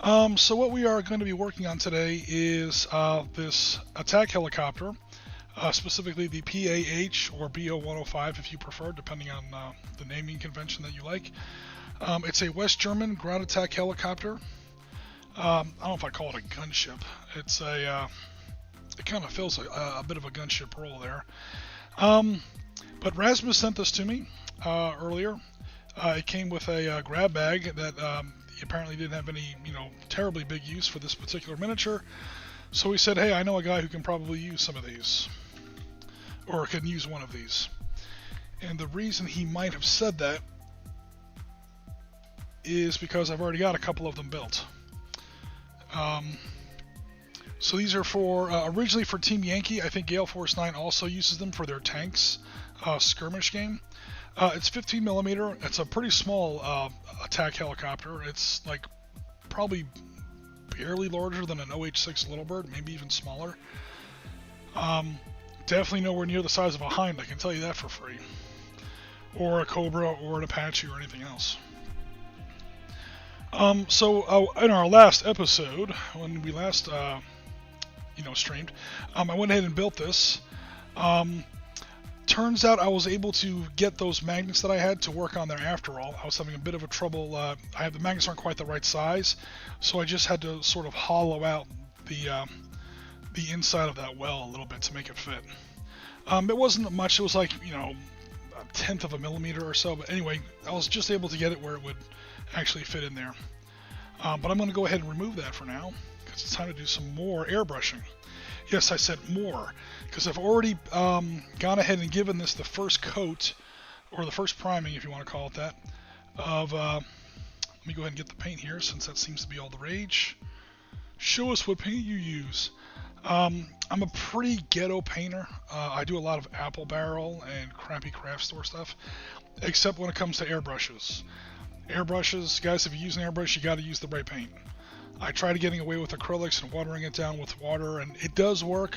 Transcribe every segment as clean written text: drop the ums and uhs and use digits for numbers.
So what we are going to be working on today is this attack helicopter, specifically the PAH or BoH-105 if you prefer, depending on the naming convention that you like. It's a West German ground attack helicopter. I don't know if I call it a gunship. It's it kind of fills a bit of a gunship role there. But Rasmus sent this to me earlier. It came with a grab bag that he apparently didn't have any, terribly big use for this particular miniature. So he said, hey, I know a guy who can probably use some of these, or can use one of these. And the reason he might have said that is because I've already got a couple of them built. So these are for originally for Team Yankee. I think Gale Force 9 also uses them for their tanks skirmish game. It's 15 millimeter. It's a pretty small attack helicopter. It's like probably barely larger than an OH-6 Little Bird, maybe even smaller. Definitely nowhere near the size of a Hind, I can tell you that for free. Or a Cobra or an Apache or anything else. So in our last episode, when we last streamed, I went ahead and built this. Turns out I was able to get those magnets that I had to work on there after all. I was having a bit of a trouble. The magnets aren't quite the right size, so I just had to sort of hollow out the inside of that well a little bit to make it fit. It wasn't much. It was like, a tenth of a millimeter or so. But anyway, I was just able to get it where it would actually fit in there. But I'm going to go ahead and remove that for now, because it's time to do some more airbrushing. Yes, I said more, because I've already gone ahead and given this the first coat, or the first priming, if you want to call it that, of, let me go ahead and get the paint here, since that seems to be all the rage. Show us what paint you use. I'm a pretty ghetto painter. I do a lot of Apple Barrel and crappy craft store stuff, except when it comes to airbrushes. Airbrushes, guys, if you use an airbrush, you got to use the right paint. I tried getting away with acrylics and watering it down with water, and it does work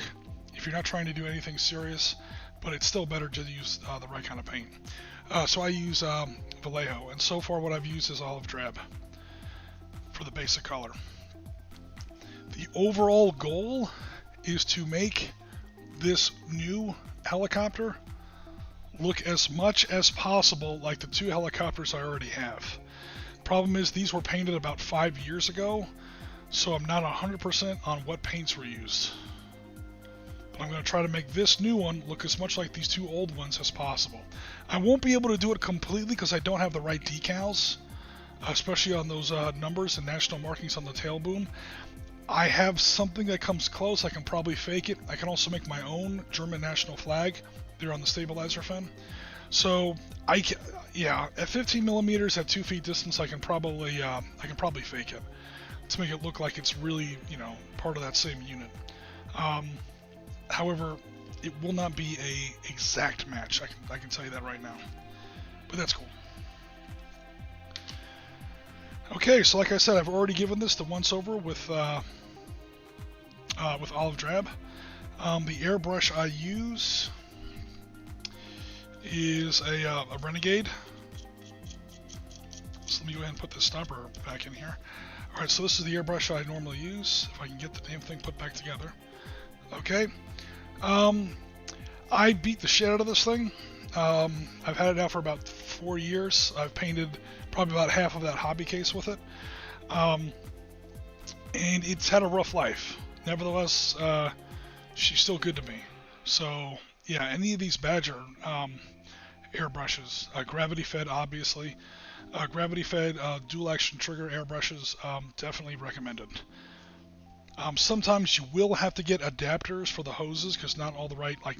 if you're not trying to do anything serious, but it's still better to use the right kind of paint. So I use Vallejo, and so far what I've used is olive drab for the basic color. The overall goal is to make this new helicopter look as much as possible like the two helicopters I already have. Problem is, these were painted about 5 years ago, so I'm not 100% on what paints were used. But I'm going to try to make this new one look as much like these two old ones as possible. I won't be able to do it completely because I don't have the right decals, especially on those numbers and national markings on the tail boom. I have something that comes close. I can probably fake it. I can also make my own German national flag there on the stabilizer fin. So at 15 millimeters at 2 feet distance, I can probably fake it to make it look like it's really, part of that same unit. However, it will not be a exact match. I can tell you that right now, but that's cool. Okay, so like I said, I've already given this the once over with olive drab. The airbrush I use is a Renegade. So let me go ahead and put the stopper back in here. Alright, so this is the airbrush I normally use, if I can get the damn thing put back together. Okay. I beat the shit out of this thing. I've had it out for about 4 years. I've painted probably about half of that hobby case with it. And it's had a rough life. Nevertheless, she's still good to me. So, yeah, any of these Badger airbrushes, gravity-fed, obviously. Gravity-fed dual action trigger airbrushes, definitely recommended. Sometimes you will have to get adapters for the hoses, because not all the right, like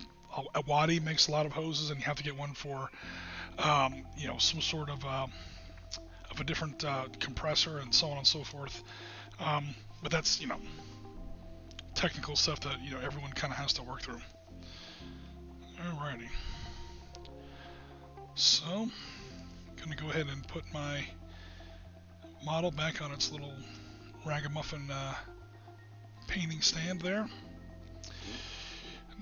Wadi makes a lot of hoses, and you have to get one for some sort of a different compressor and so on and so forth. But that's technical stuff that everyone kind of has to work through. Alrighty. So, I'm going to go ahead and put my model back on its little ragamuffin painting stand there.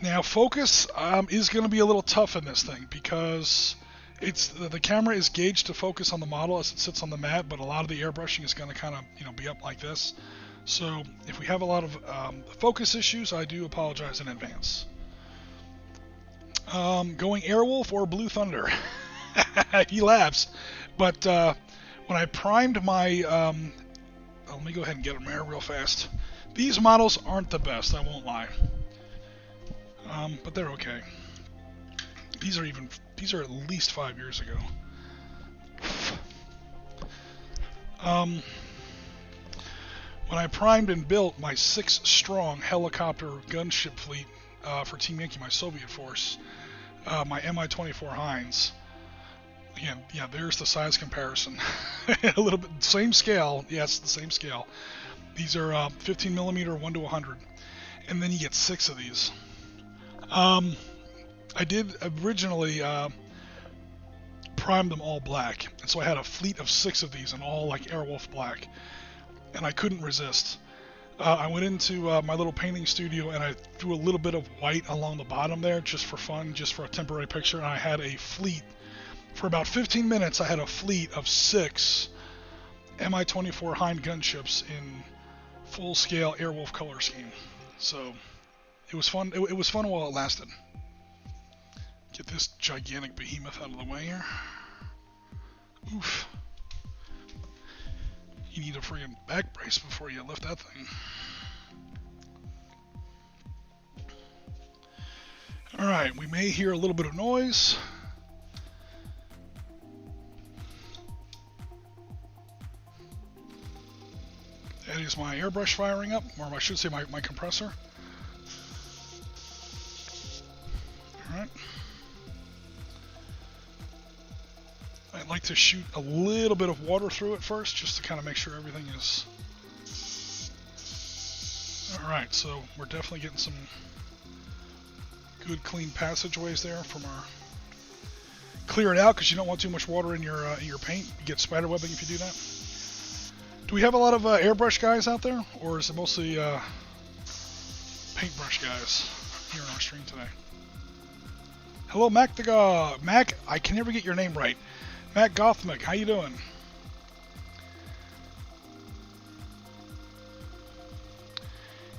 Now, focus is going to be a little tough in this thing because It's the camera is gauged to focus on the model as it sits on the mat, but a lot of the airbrushing is going to kind of be up like this. So if we have a lot of focus issues, I do apologize in advance. Going Airwolf or Blue Thunder? He laughs, but when I primed my let me go ahead and get them there real fast. These models aren't the best, I won't lie, but they're okay. These are at least 5 years ago. When I primed and built my 6-strong helicopter gunship fleet for Team Yankee, my Soviet force, my Mi-24 Heinz. Again, yeah, there's the size comparison. A little bit same scale. Yes, the same scale. These are 15 millimeter 1 to 100, and then you get 6 of these. I did originally prime them all black, and so I had a fleet of 6 of these, and all like Airwolf black, and I couldn't resist. I went into my little painting studio and I threw a little bit of white along the bottom there just for fun, just for a temporary picture, and I had a fleet. For about 15 minutes, I had a fleet of 6 Mi-24 Heinz gunships in full-scale Airwolf color scheme. So it was fun. It was fun while it lasted. Get this gigantic behemoth out of the way here. Oof. You need a friggin' back brace before you lift that thing. Alright, we may hear a little bit of noise. That is my airbrush firing up, or I should say my compressor. Alright. I'd like to shoot a little bit of water through it first, just to kind of make sure everything is... Alright, so we're definitely getting some good clean passageways there from our... Clear it out, because you don't want too much water in your paint. You get spider webbing if you do that. Do we have a lot of airbrush guys out there, or is it mostly paintbrush guys here on our stream today? Hello, Mac Mac, I can never get your name right. Matt Gothmic, how you doing?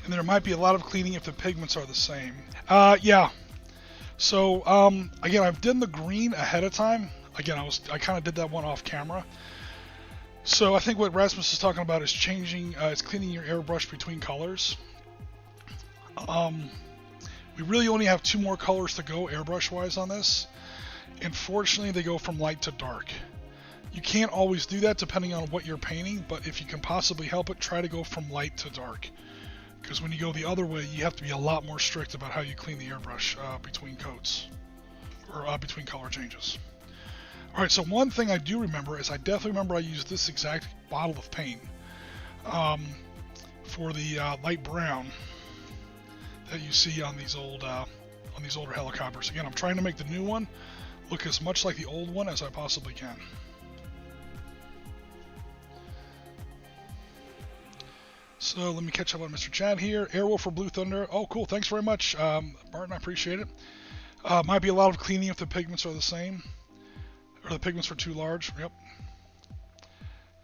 And there might be a lot of cleaning if the pigments are the same. Yeah. So again, I've done the green ahead of time. Again, I kind of did that one off camera. So I think what Rasmus is talking about is changing, is cleaning your airbrush between colors. We really only have 2 more colors to go airbrush-wise on this. Unfortunately, they go from light to dark. You can't always do that depending on what you're painting, but if you can possibly help it, try to go from light to dark. Because when you go the other way, you have to be a lot more strict about how you clean the airbrush between coats, or between color changes. Alright, so one thing I do remember is I definitely remember I used this exact bottle of paint for the light brown that you see on these older helicopters. Again, I'm trying to make the new one look as much like the old one as I possibly can. So let me catch up on Mr. Chad here. Airwolf for Blue Thunder. Oh, cool. Thanks very much, Martin. I appreciate it. Might be a lot of cleaning if the pigments are the same. Or the pigments are too large. Yep.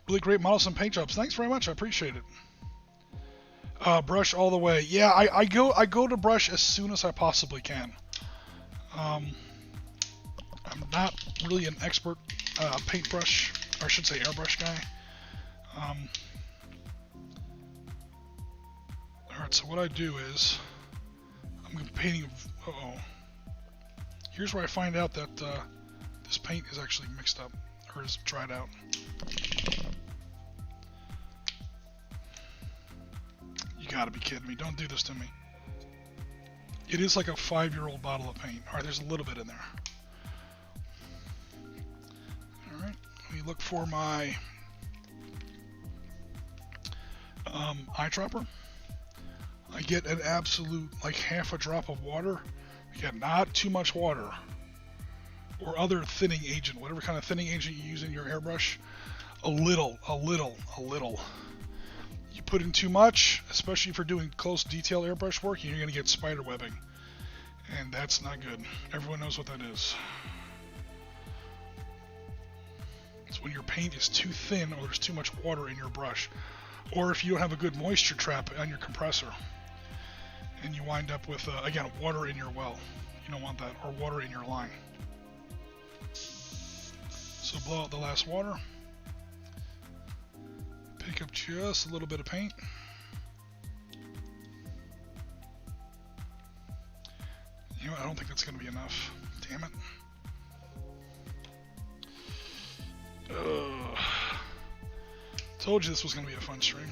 Really great models and paint jobs. Thanks very much. I appreciate it. Brush all the way. Yeah, I go to brush as soon as I possibly can. I'm not really an expert paintbrush, or I should say airbrush guy. Alright, so what I do is I'm painting. Uh-oh. Here's where I find out that this paint is actually mixed up, or is dried out. You gotta be kidding me. Don't do this to me. It is like a 5-year-old bottle of paint. Alright, there's a little bit in there. Alright, let me look for my eyedropper. I get an absolute, like half a drop of water. Again, not too much water. Or other thinning agent, whatever kind of thinning agent you use in your airbrush. A little. You put in too much, especially if you're doing close detail airbrush work, you're going to get spider webbing. And that's not good. Everyone knows what that is. is when your paint is too thin or there's too much water in your brush, or if you don't have a good moisture trap on your compressor and you wind up with, again, water in your well. You don't want that, or water in your line. So blow out the last water. Pick up just a little bit of paint. You know, I don't think that's going to be enough. Damn it. Told you this was going to be a fun stream.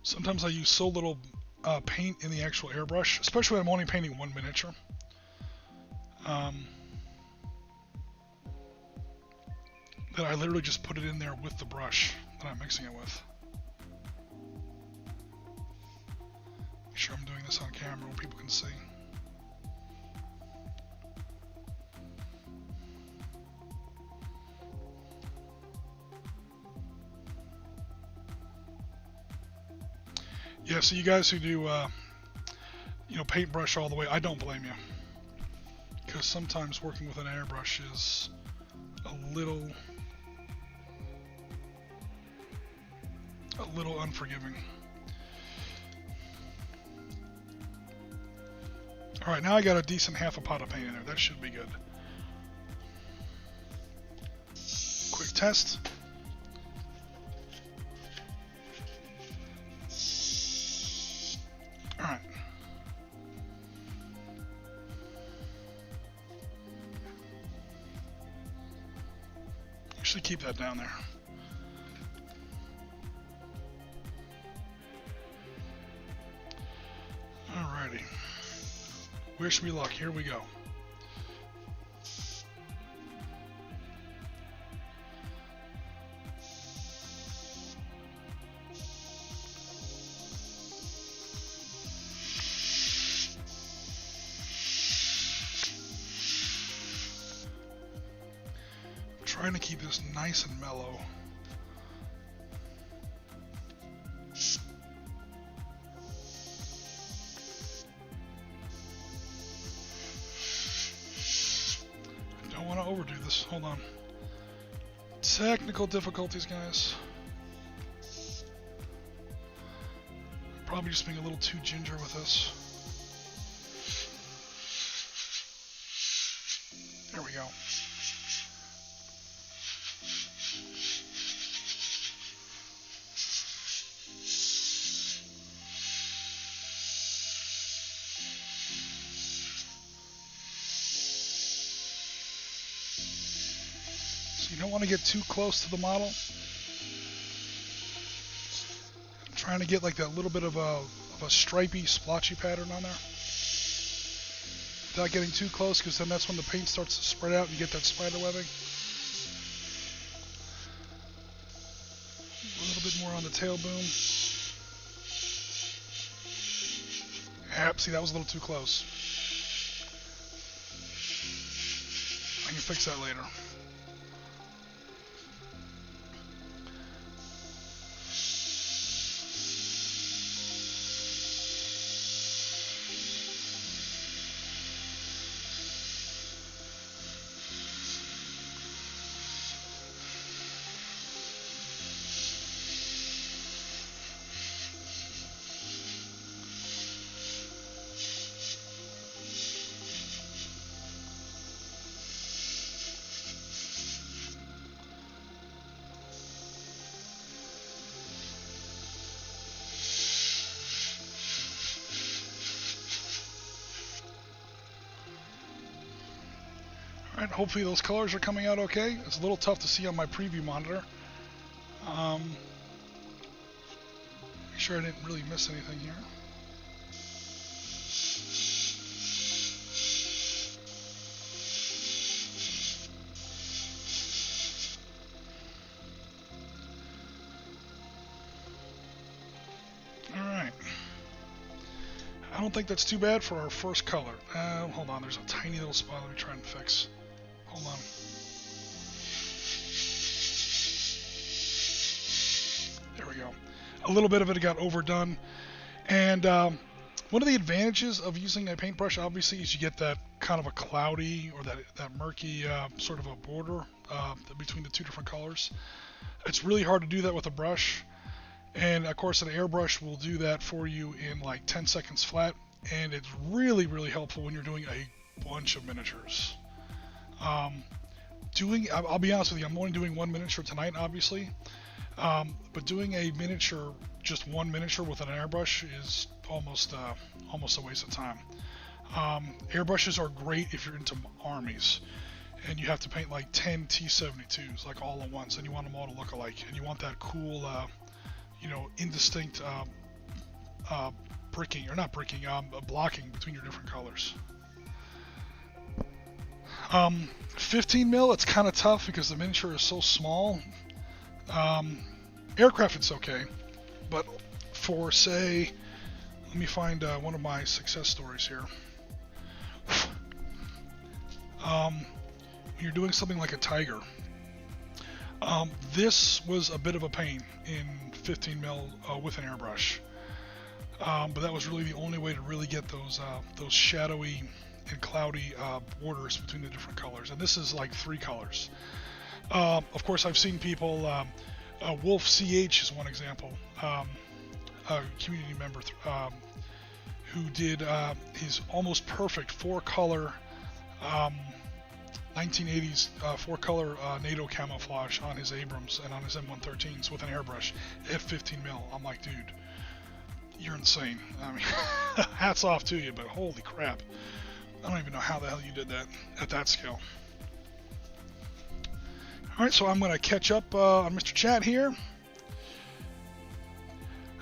Sometimes I use so little paint in the actual airbrush, especially when I'm only painting one miniature. That I literally just put it in there with the brush that I'm mixing it with. Make sure I'm doing this on camera where people can see. Yeah, so you guys who do, paintbrush all the way, I don't blame you. Because sometimes working with an airbrush is a little unforgiving. Alright, now I got a decent half a pot of paint in there. That should be good. Quick test. Alright. Actually keep that down there. Alrighty. Wish me luck. Here we go. I'm trying to keep this nice and mellow. Overdo this. Hold on. Technical difficulties, guys. Probably just being a little too ginger with this. There we go. You don't want to get too close to the model. I'm trying to get like that little bit of a stripy, splotchy pattern on there. Without getting too close, because then that's when the paint starts to spread out and you get that spider webbing. A little bit more on the tail boom. Yep, see, that was a little too close. I can fix that later. Alright, hopefully those colors are coming out okay. It's a little tough to see on my preview monitor. Make sure I didn't really miss anything here. I don't think that's too bad for our first color. Hold on, there's a tiny little spot. Let me try and fix. Hold on. There we go. A little bit of it got overdone. And one of the advantages of using a paintbrush, obviously, is you get that kind of a cloudy or that murky sort of a border between the two different colors. It's really hard to do that with a brush. And of course an airbrush will do that for you in like 10 seconds flat, and it's really, really helpful when you're doing a bunch of miniatures. I'll be honest with you, I'm only doing one miniature tonight, obviously, but doing a miniature, just one miniature with an airbrush is almost a waste of time. Airbrushes are great if you're into armies and you have to paint like 10 T-72s like all at once, and you want them all to look alike, and you want that cool indistinct blocking between your different colors. 15 mil, it's kind of tough because the miniature is so small. Aircraft, it's okay, but for, say, let me find one of my success stories here. You're doing something like a Tiger. This was a bit of a pain in 15 mil with an airbrush, but that was really the only way to really get those shadowy and cloudy borders between the different colors. And this is like 3 colors. Of course, I've seen people. Wolf CH is one example. A community member who did his almost perfect 4-color 1980s 4-color NATO camouflage on his Abrams and on his M113s with an airbrush at 15 mil. I'm like, dude, you're insane. I mean, hats off to you, but holy crap. I don't even know how the hell you did that at that scale. Alright, so I'm going to catch up on Mr. Chat here.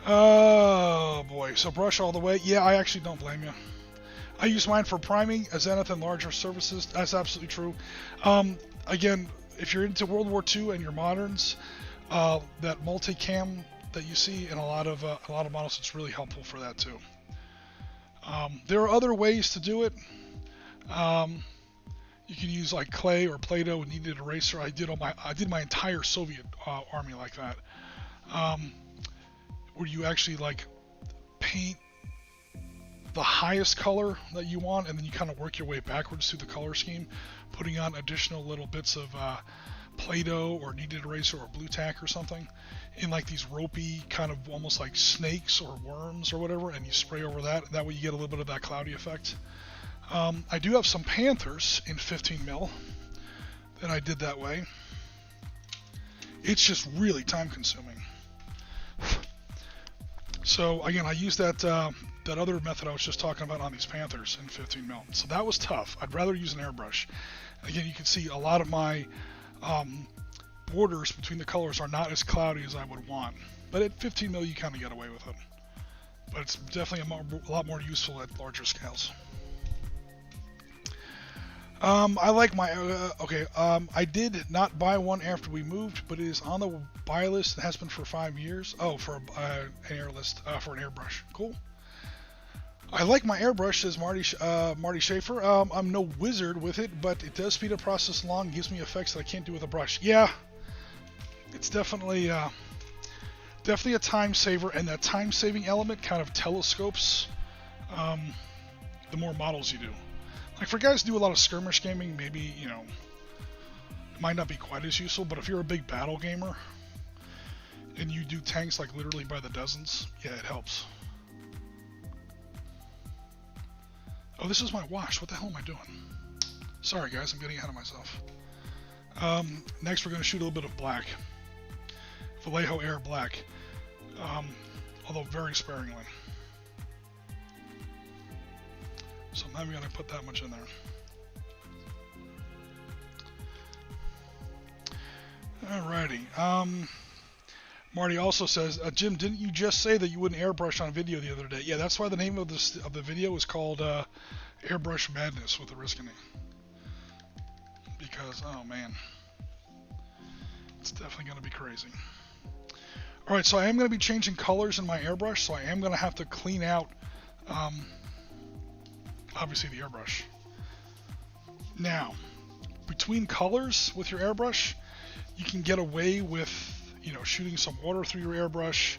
Oh boy, so brush all the way. Yeah, I actually don't blame you. I use mine for priming, azimuth, and larger surfaces. That's absolutely true. Again, if you're into World War II and your moderns, that multicam that you see in a lot of models, it's really helpful for that too. There are other ways to do it. You can use like clay or Play-Doh and kneaded eraser. I did my entire Soviet army like that, where you actually like paint the highest color that you want, and then you kind of work your way backwards through the color scheme, putting on additional little bits of Play-Doh or kneaded eraser or blue tack or something in like these ropey kind of almost like snakes or worms or whatever, and you spray over that. That way you get a little bit of that cloudy effect. I do have some Panthers in 15 mil that I did that way. It's just really time consuming. So again, I used that other method I was just talking about on these Panthers in 15 mil. So that was tough. I'd rather use an airbrush. Again, you can see a lot of my borders between the colors are not as cloudy as I would want. But at 15 mil, you kind of get away with it. But it's definitely a lot more useful at larger scales. I like my, I did not buy one after we moved, but it is on the buy list. It has been for 5 years. Oh, for an air list, for an airbrush. Cool. I like my airbrush, says Marty Schaefer. I'm no wizard with it, but it does speed the process along, gives me effects that I can't do with a brush. Yeah, it's definitely a time saver, and that time saving element kind of telescopes the more models you do. Like for guys who do a lot of skirmish gaming, maybe, you know, it might not be quite as useful, but if you're a big battle gamer and you do tanks like literally by the dozens, yeah, it helps. Oh, this is my wash. What the hell am I doing? Sorry guys, I'm getting ahead of myself. Next we're going to shoot a little bit of black. Vallejo Air Black. Although very sparingly. So I'm not even going to put that much in there. Alrighty. Marty also says, Jim, didn't you just say that you wouldn't airbrush on video the other day? Yeah, that's why the name of the video is called Airbrush Madness with Oriskany. Because, oh man, it's definitely going to be crazy. Alright, so I am going to be changing colors in my airbrush, so I am going to have to clean out obviously the airbrush. Now, between colors with your airbrush, you can get away with, shooting some water through your airbrush,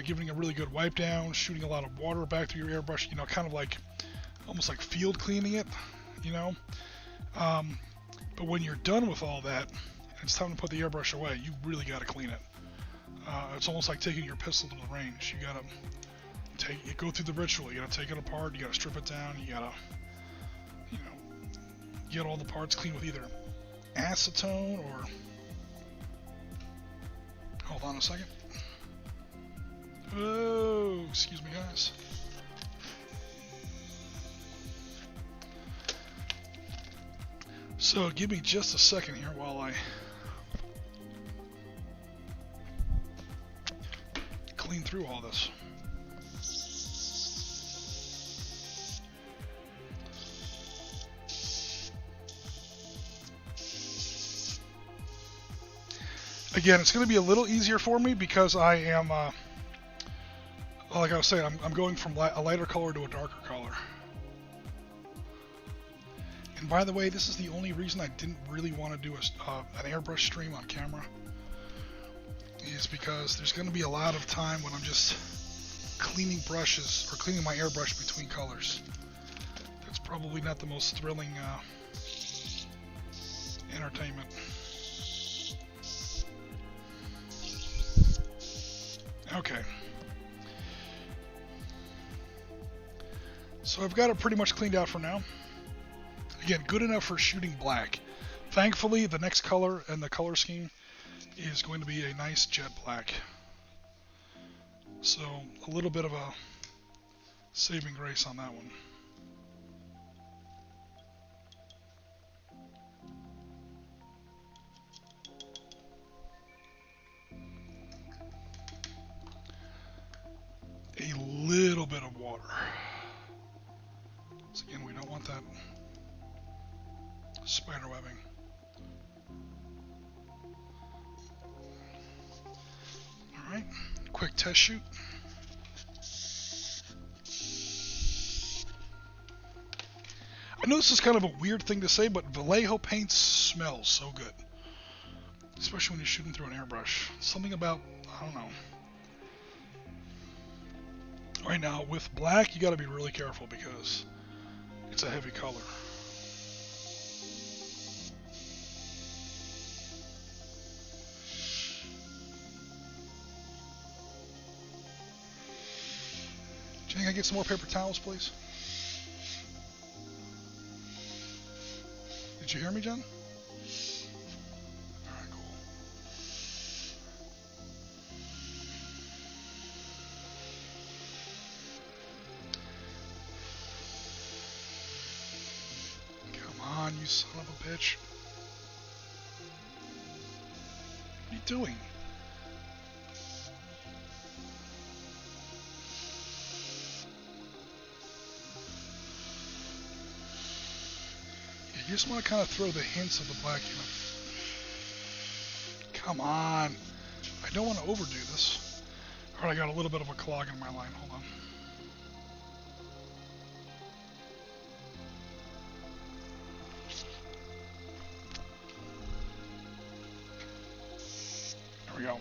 giving a really good wipe down, shooting a lot of water back through your airbrush, kind of like, almost like field cleaning it, But when you're done with all that, and it's time to put the airbrush away, you really got to clean it. It's almost like taking your pistol to the range. You got to go through the ritual. You got to take it apart. You got to strip it down. You got to, get all the parts clean with either acetone or... Hold on a second. Oh, excuse me, guys. So give me just a second here while I clean through all this. Again, it's going to be a little easier for me because I am, like I was saying, I'm going from a lighter color to a darker color. And by the way, this is the only reason I didn't really want to do an airbrush stream on camera, is because there's going to be a lot of time when I'm just cleaning brushes or cleaning my airbrush between colors. That's probably not the most thrilling entertainment. Okay. So I've got it pretty much cleaned out for now. Again, good enough for shooting black. Thankfully, the next color and the color scheme is going to be a nice jet black. So a little bit of a saving grace on that one. A little bit of water. So again, we don't want that spider webbing. Alright, quick test shoot. I know this is kind of a weird thing to say, but Vallejo paint smells so good. Especially when you're shooting through an airbrush. Something about, I don't know. Right now, with black, you got to be really careful because it's a heavy color. Can I get some more paper towels, please? Did you hear me, John? Alright, cool. Come on, you son of a bitch. What are you doing? You just want to kind of throw the hints of the black in. Come on. I don't want to overdo this. Alright, I got a little bit of a clog in my line. Hold on. There we go.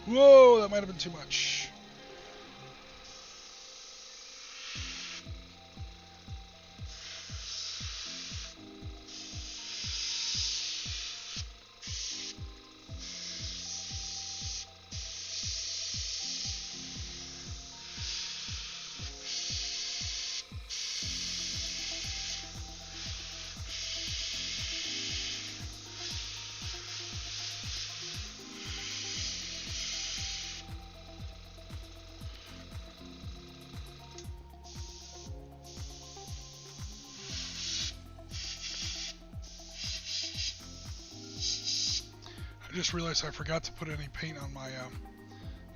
Whoa, that might have been too much. I just realized I forgot to put any paint on my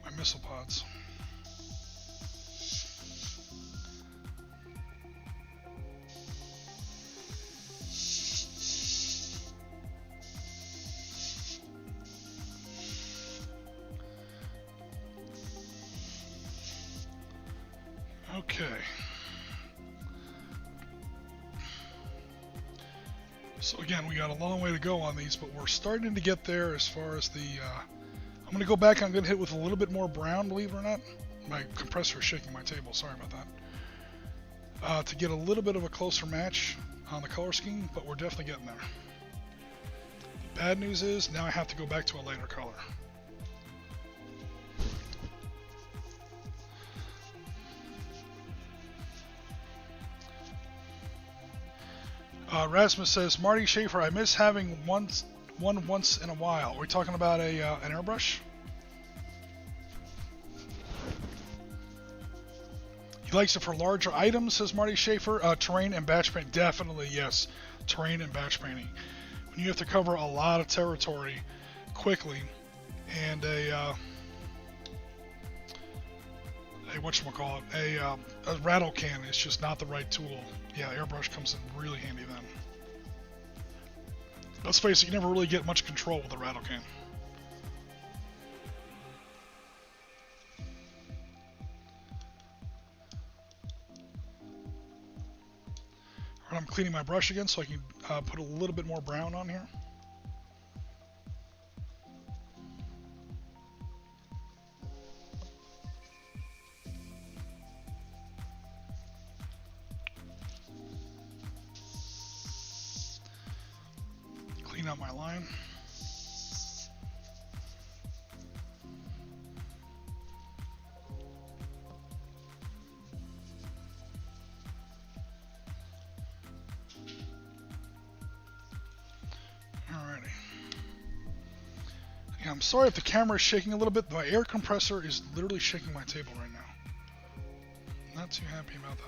my missile pods. Okay. So again, we got a long way to go on these, but we're starting to get there as far as the... I'm going to go back, I'm going to hit with a little bit more brown, believe it or not. My compressor is shaking my table, sorry about that. To get a little bit of a closer match on the color scheme, but we're definitely getting there. The bad news is, now I have to go back to a lighter color. Rasmus says, Marty Schaefer, I miss having one once in a while. Are we talking about an airbrush? He likes it for larger items, says Marty Schaefer. Terrain and batch paint, definitely, yes. Terrain and batch painting. When you have to cover a lot of territory quickly, and a rattle can is just not the right tool. Yeah, airbrush comes in really handy then. Let's face it, you never really get much control with a rattle can. Alright, I'm cleaning my brush again so I can put a little bit more brown on here. Clean out my line. Alrighty. Yeah, I'm sorry if the camera is shaking a little bit. My air compressor is literally shaking my table right now. Not too happy about that.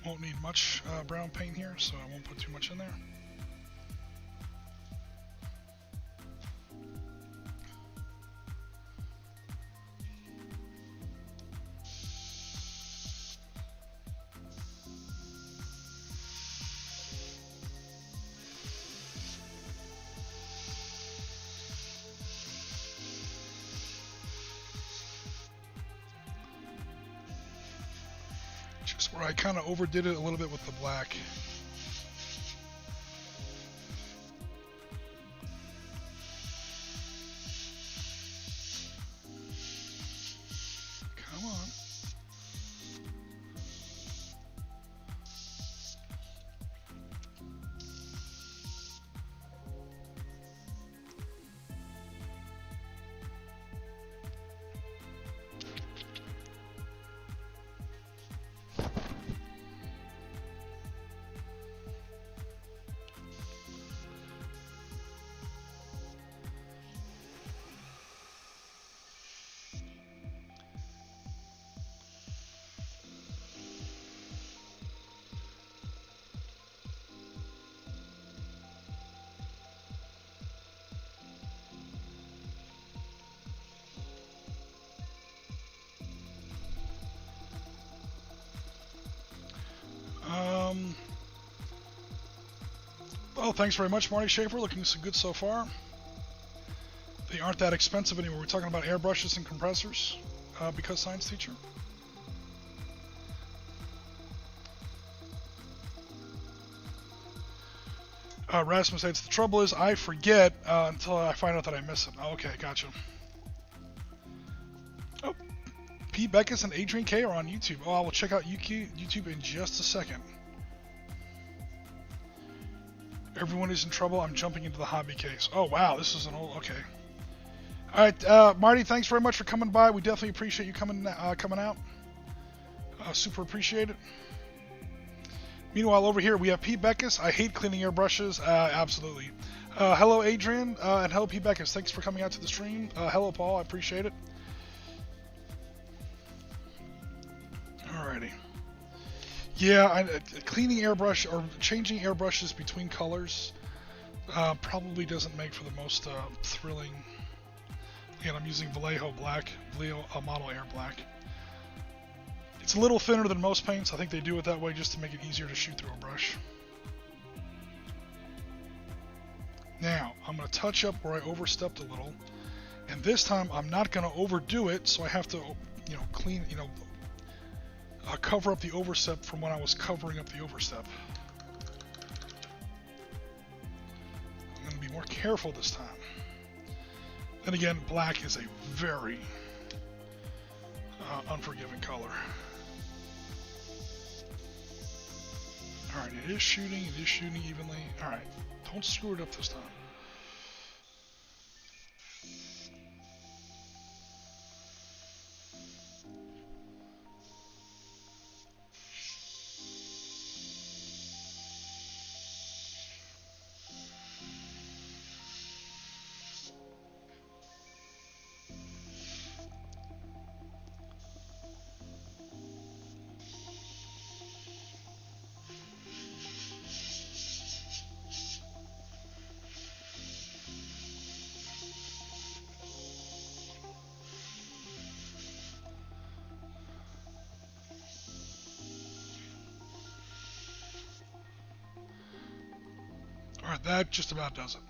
Won't need much brown paint here, so I won't put too much in there. Just where I kind of overdid it a little bit with the black. Come on. Well, thanks very much, Marty Schaefer. Looking so good so far. They aren't that expensive anymore. We're talking about airbrushes and compressors, because science teacher. Rasmus says, the trouble is I forget until I find out that I miss it. Oh, okay, gotcha. Oh, Pete Beckus and Adrian K are on YouTube. Oh, I will check out YouTube in just a second. Everyone is in trouble. I'm jumping into the hobby case. Oh, wow. This is an old... Okay. All right, Marty, thanks very much for coming by. We definitely appreciate you coming out. Super appreciate it. Meanwhile, over here, we have Pete Beckus. I hate cleaning airbrushes. Absolutely. Hello, Adrian, and hello, Pete Beckus. Thanks for coming out to the stream. Hello, Paul. I appreciate it. Alrighty. Yeah, cleaning airbrush or changing airbrushes between colors probably doesn't make for the most thrilling. Again, I'm using Vallejo Black, Vallejo Model Air Black. It's a little thinner than most paints. I think they do it that way just to make it easier to shoot through a brush. Now, I'm going to touch up where I overstepped a little. And this time, I'm not going to overdo it, so I have to, clean, cover up the overstep from when I was covering up the overstep. I'm going to be more careful this time. Then again, black is a very unforgiving color. Alright, it is shooting evenly. Alright, don't screw it up this time. Alright, that just about does it.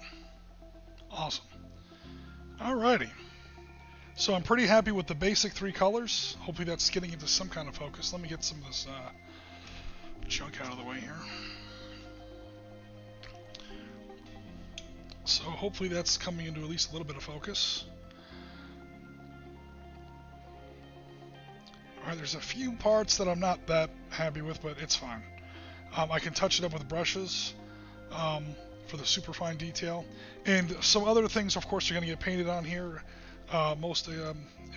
Awesome. Alrighty. So I'm pretty happy with the basic 3 colors. Hopefully that's getting into some kind of focus. Let me get some of this junk out of the way here. So hopefully that's coming into at least a little bit of focus. Alright, there's a few parts that I'm not that happy with, but it's fine. I can touch it up with brushes. For the super fine detail, and some other things of course are going to get painted on here, most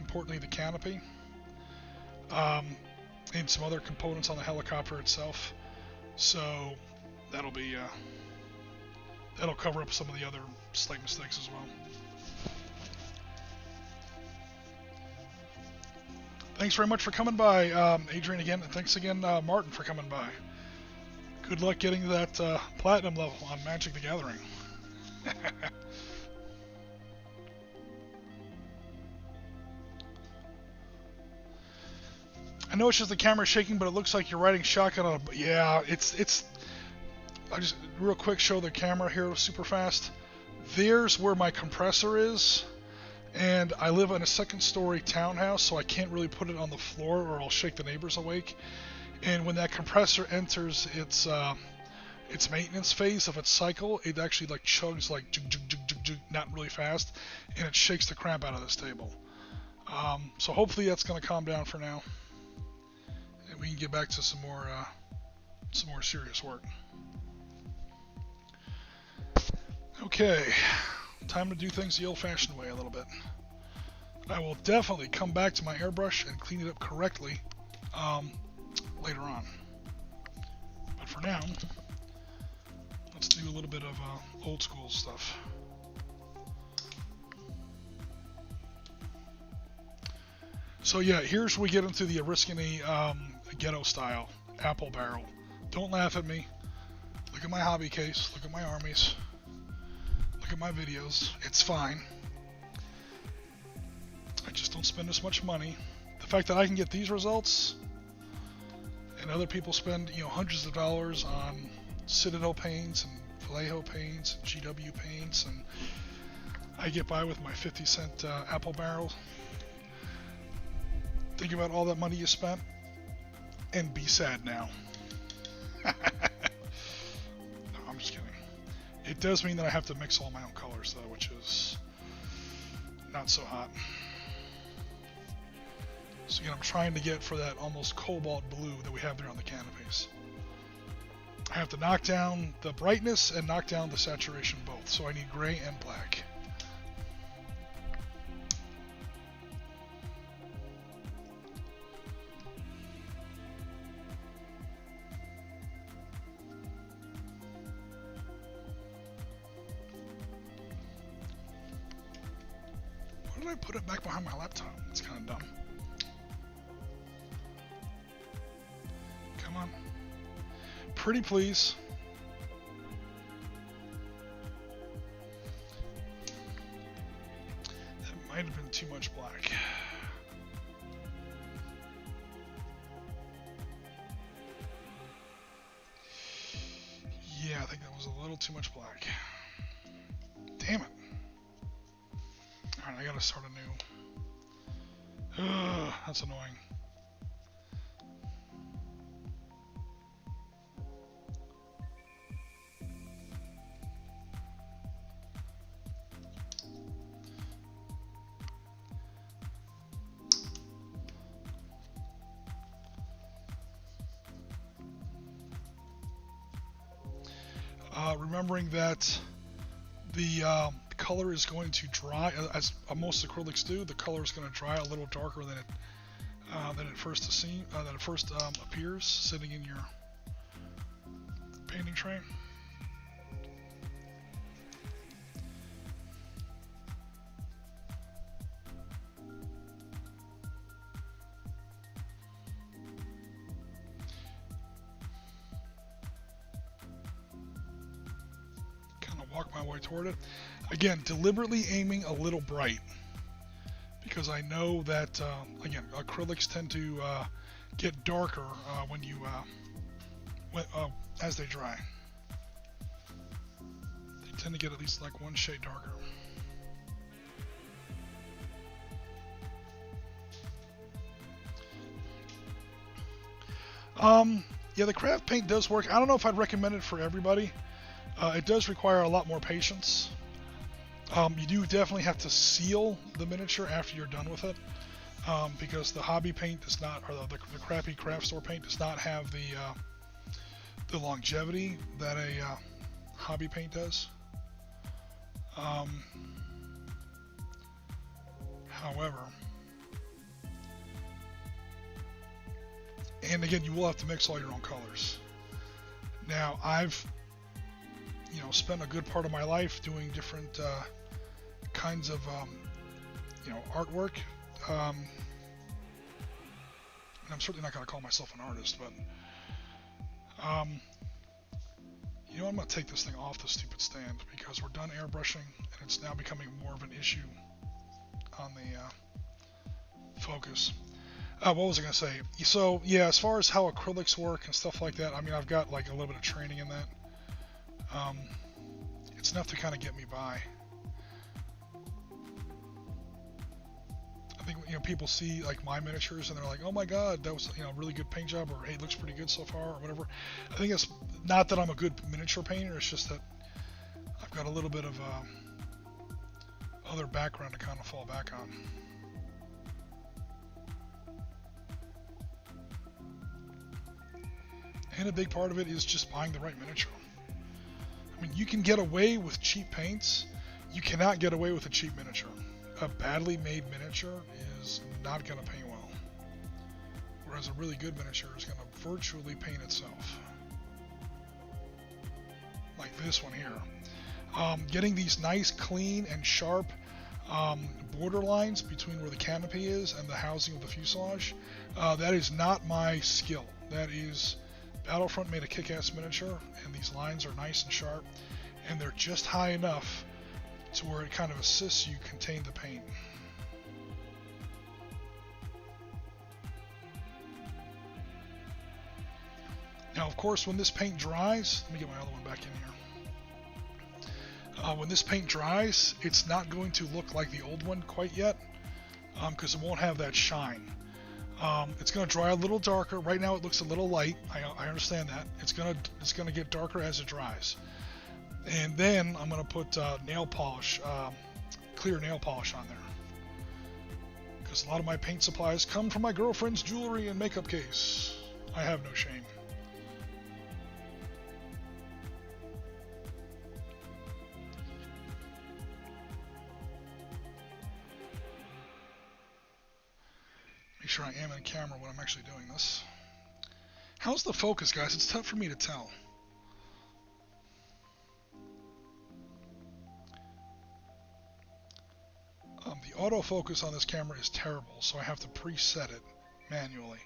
importantly the canopy, and some other components on the helicopter itself, so that'll be that'll cover up some of the other slight mistakes as well. Thanks very much for coming by, Adrian, again, and thanks again, Martin, for coming by. Good luck getting that platinum level on Magic the Gathering. I know it's just the camera shaking, but it looks like you're riding shotgun on a... Yeah, it's... I just real quick show the camera here super fast. There's where my compressor is, and I live in a second-story townhouse, so I can't really put it on the floor or I'll shake the neighbors awake. And when that compressor enters its maintenance phase of its cycle, it actually like chugs like not really fast, and it shakes the crap out of this table. So hopefully that's going to calm down for now, and we can get back to some more serious work. Okay, time to do things the old-fashioned way a little bit. I will definitely come back to my airbrush and clean it up correctly. Later on. But for now, let's do a little bit of old school stuff. So yeah, here's where we get into the Oriskany ghetto style apple barrel. Don't laugh at me. Look at my hobby case. Look at my armies. Look at my videos. It's fine. I just don't spend as much money. The fact that I can get these results, and other people spend, hundreds of dollars on Citadel paints and Vallejo paints and GW paints, and I get by with my 50-cent apple barrel. Think about all that money you spent, and be sad now. No, I'm just kidding. It does mean that I have to mix all my own colors, though, which is not so hot. So again, I'm trying to get for that almost cobalt blue that we have there on the canopies. I have to knock down the brightness and knock down the saturation both, so I need gray and black. Why did I put it back behind my laptop? It's kind of dumb. Come on. Pretty please. That might have been too much black. little too much black. Damn it. Alright, I gotta start a new. Ugh, that's annoying. Remembering that the color is going to dry, as most acrylics do. The color is going to dry a little darker than it first appears sitting in your painting tray. Walk my way toward it. Again, deliberately aiming a little bright because I know that again, acrylics tend to get darker when you as they dry. They tend to get at least like one shade darker. Yeah, the craft paint does work. I don't know if I'd recommend it for everybody. It does require a lot more patience. You do definitely have to seal the miniature after you're done with it, because the hobby paint does not, or the crappy craft store paint does not have the longevity that a hobby paint does. However, and again, you will have to mix all your own colors. Now, I've spent a good part of my life doing different kinds of artwork. And I'm certainly not going to call myself an artist, but I'm going to take this thing off the stupid stand because we're done airbrushing and it's now becoming more of an issue on the focus. What was I going to say? So yeah, as far as how acrylics work and stuff like that, I mean, I've got like a little bit of training in that. It's enough to kind of get me by. I think people see like my miniatures and they're like, "Oh my God, that was a really good paint job," or "Hey, it looks pretty good so far," or whatever. I think it's not that I'm a good miniature painter. It's just that I've got a little bit of other background to kind of fall back on. And a big part of it is just buying the right miniature. I mean, you can get away with cheap paints. You cannot get away with a cheap miniature. A badly made miniature is not going to paint well. Whereas a really good miniature is going to virtually paint itself. Like this one here. Getting these nice, clean, and sharp border lines between where the canopy is and the housing of the fuselage, that is not my skill. That is... Battlefront made a kick-ass miniature, and these lines are nice and sharp, and they're just high enough to where it kind of assists you contain the paint. Now, of course, when this paint dries, let me get my other one back in here. When this paint dries, it's not going to look like the old one quite yet, because it won't have that shine. It's going to dry a little darker. Right now it looks a little light. I understand that. It's going to get darker as it dries. And then I'm going to put nail polish, clear nail polish on there. Because a lot of my paint supplies come from my girlfriend's jewelry and makeup case. I have no shame. Make sure I am in camera when I'm actually doing this. How's the focus, guys? It's tough for me to tell. The autofocus on this camera is terrible, so I have to preset it manually,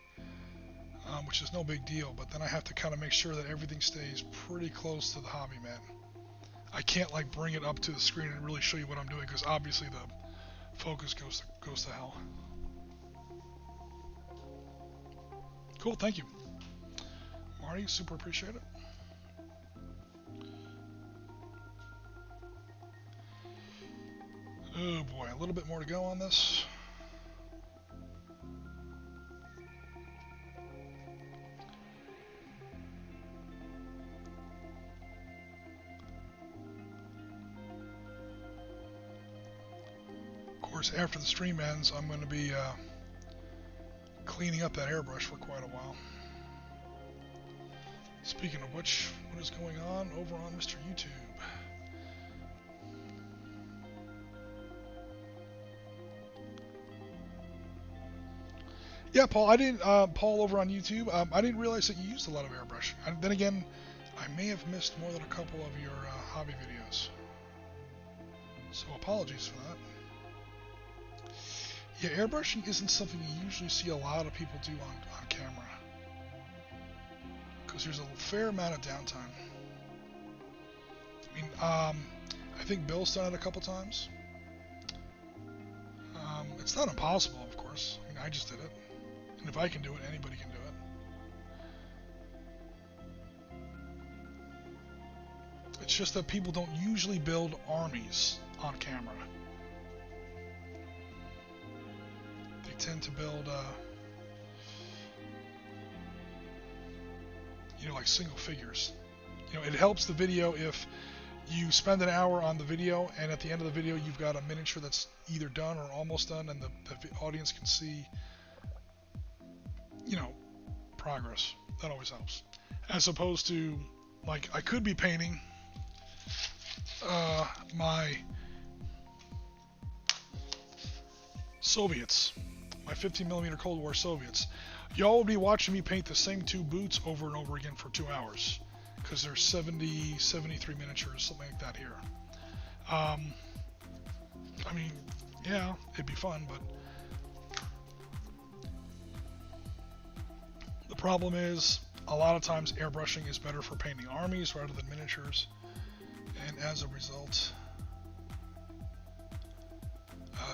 which is no big deal, but then I have to kind of make sure that everything stays pretty close to the hobby mat. I can't like bring it up to the screen and really show you what I'm doing, because obviously the focus goes to hell. Cool, thank you, Marty. Super appreciate it. Oh boy, a little bit more to go on this. Of course, after the stream ends, I'm going to be cleaning up that airbrush for quite a while. Speaking of which, what is going on over on Mr. YouTube? Yeah, Paul, I didn't. Paul over on YouTube, I didn't realize that you used a lot of airbrush. And then again, I may have missed more than a couple of your hobby videos. So apologies for that. Yeah, airbrushing isn't something you usually see a lot of people do on camera, because there's a fair amount of downtime. I mean, I think Bill's done it a couple times. It's not impossible, of course. I mean, I just did it. And if I can do it, anybody can do it. It's just that people don't usually build armies on camera. They tend to build, like single figures. It helps the video if you spend an hour on the video, and at the end of the video you've got a miniature that's either done or almost done, and the audience can see, progress. That always helps. As opposed to, like, I could be painting my Soviets, my 15mm Cold War Soviets. Y'all will be watching me paint the same two boots over and over again for 2 hours, because there's 70, 73 miniatures, something like that here. I mean, yeah, it'd be fun, but the problem is, a lot of times airbrushing is better for painting armies rather than miniatures, and as a result,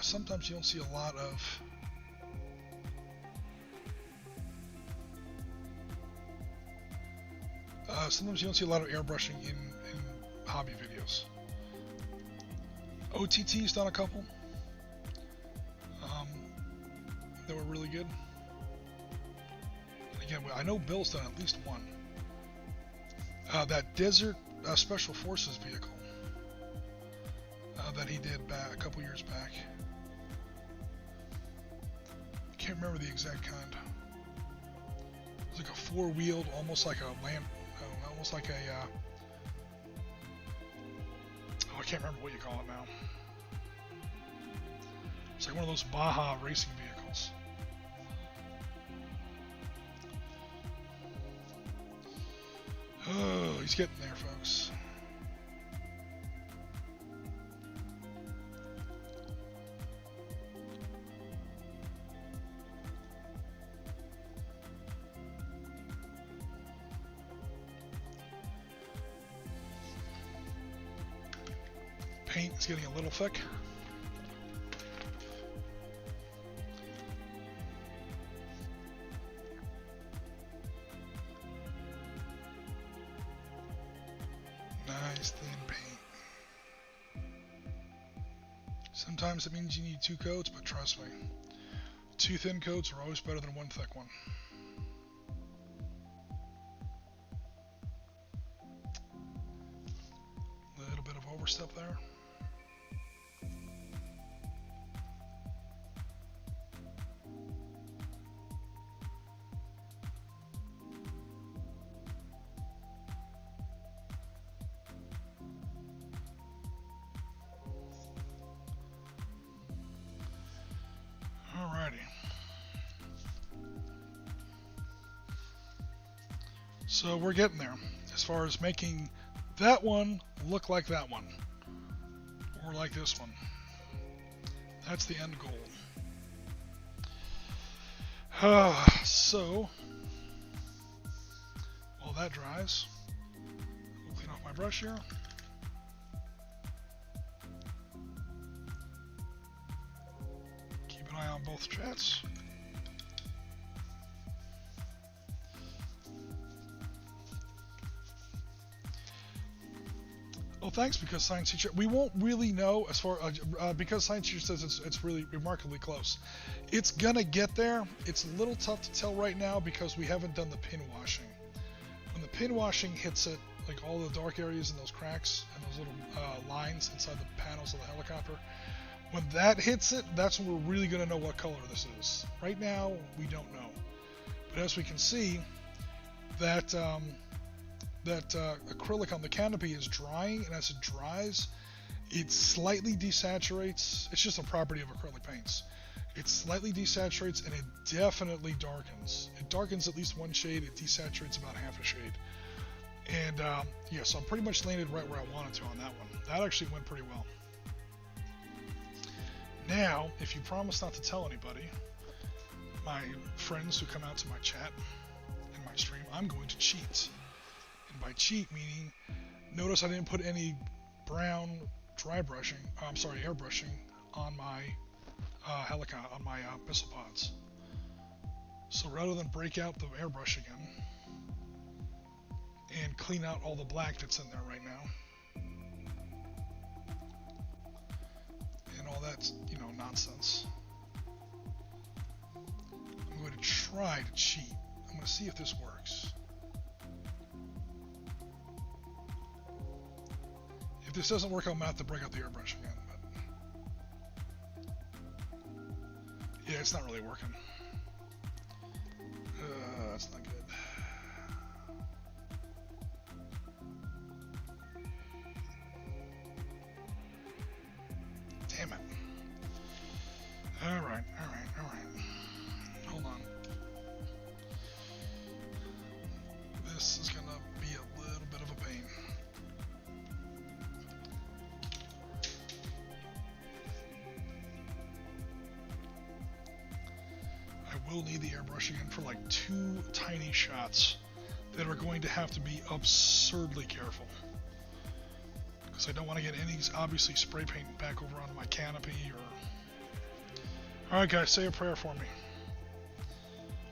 sometimes you don't see a lot of airbrushing in hobby videos. OTT's done a couple that were really good. And again, I know Bill's done at least one. That Desert Special Forces vehicle that he did a couple years back. I can't remember the exact kind. It was like a four-wheeled, almost like a land. Almost like a, I can't remember what you call it now. It's like one of those Baja racing vehicles. Oh, he's getting there, folks. Paint is getting a little thick. Nice thin paint. Sometimes it means you need 2 coats, but trust me, 2 thin coats are always better than 1 thick one. A little bit of overstep there. So we're getting there as far as making that one look like that one, or like this one. That's the end goal. So while that dries, we'll clean off my brush here. Keep an eye on both jets. Well, thanks, because science teacher. We won't really know as far because science teacher says it's really remarkably close. It's gonna get there. It's a little tough to tell right now because we haven't done the pin washing. When the pin washing hits it, like all the dark areas and those cracks and those little lines inside the panels of the helicopter, when that hits it, that's when we're really gonna know what color this is. Right now, we don't know. But as we can see, that acrylic on the canopy is drying, and as it dries, it slightly desaturates. It's just a property of acrylic paints. It slightly desaturates, and it definitely darkens. It darkens at least one shade. It desaturates about half a shade. And yeah, so I'm pretty much landed right where I wanted to on that one. That actually went pretty well. Now, if you promise not to tell anybody, my friends who come out to my chat and my stream, I'm going to cheat. And by cheat, meaning, notice I didn't put any brown airbrushing on my helicopter, on my missile pods. So rather than break out the airbrush again and clean out all the black that's in there right now, and all that, nonsense, I'm going to try to cheat. I'm going to see if this works. If this doesn't work, I'm going to have to break out the airbrush again. But yeah, it's not really working. That's not good. Damn it. Alright. Hold on. This is going to be a little bit of a pain. I will need the airbrush again for like 2 tiny shots that are going to have to be absurdly careful. Because I don't want to get any, obviously, spray paint back over onto my canopy or... Alright guys, say a prayer for me.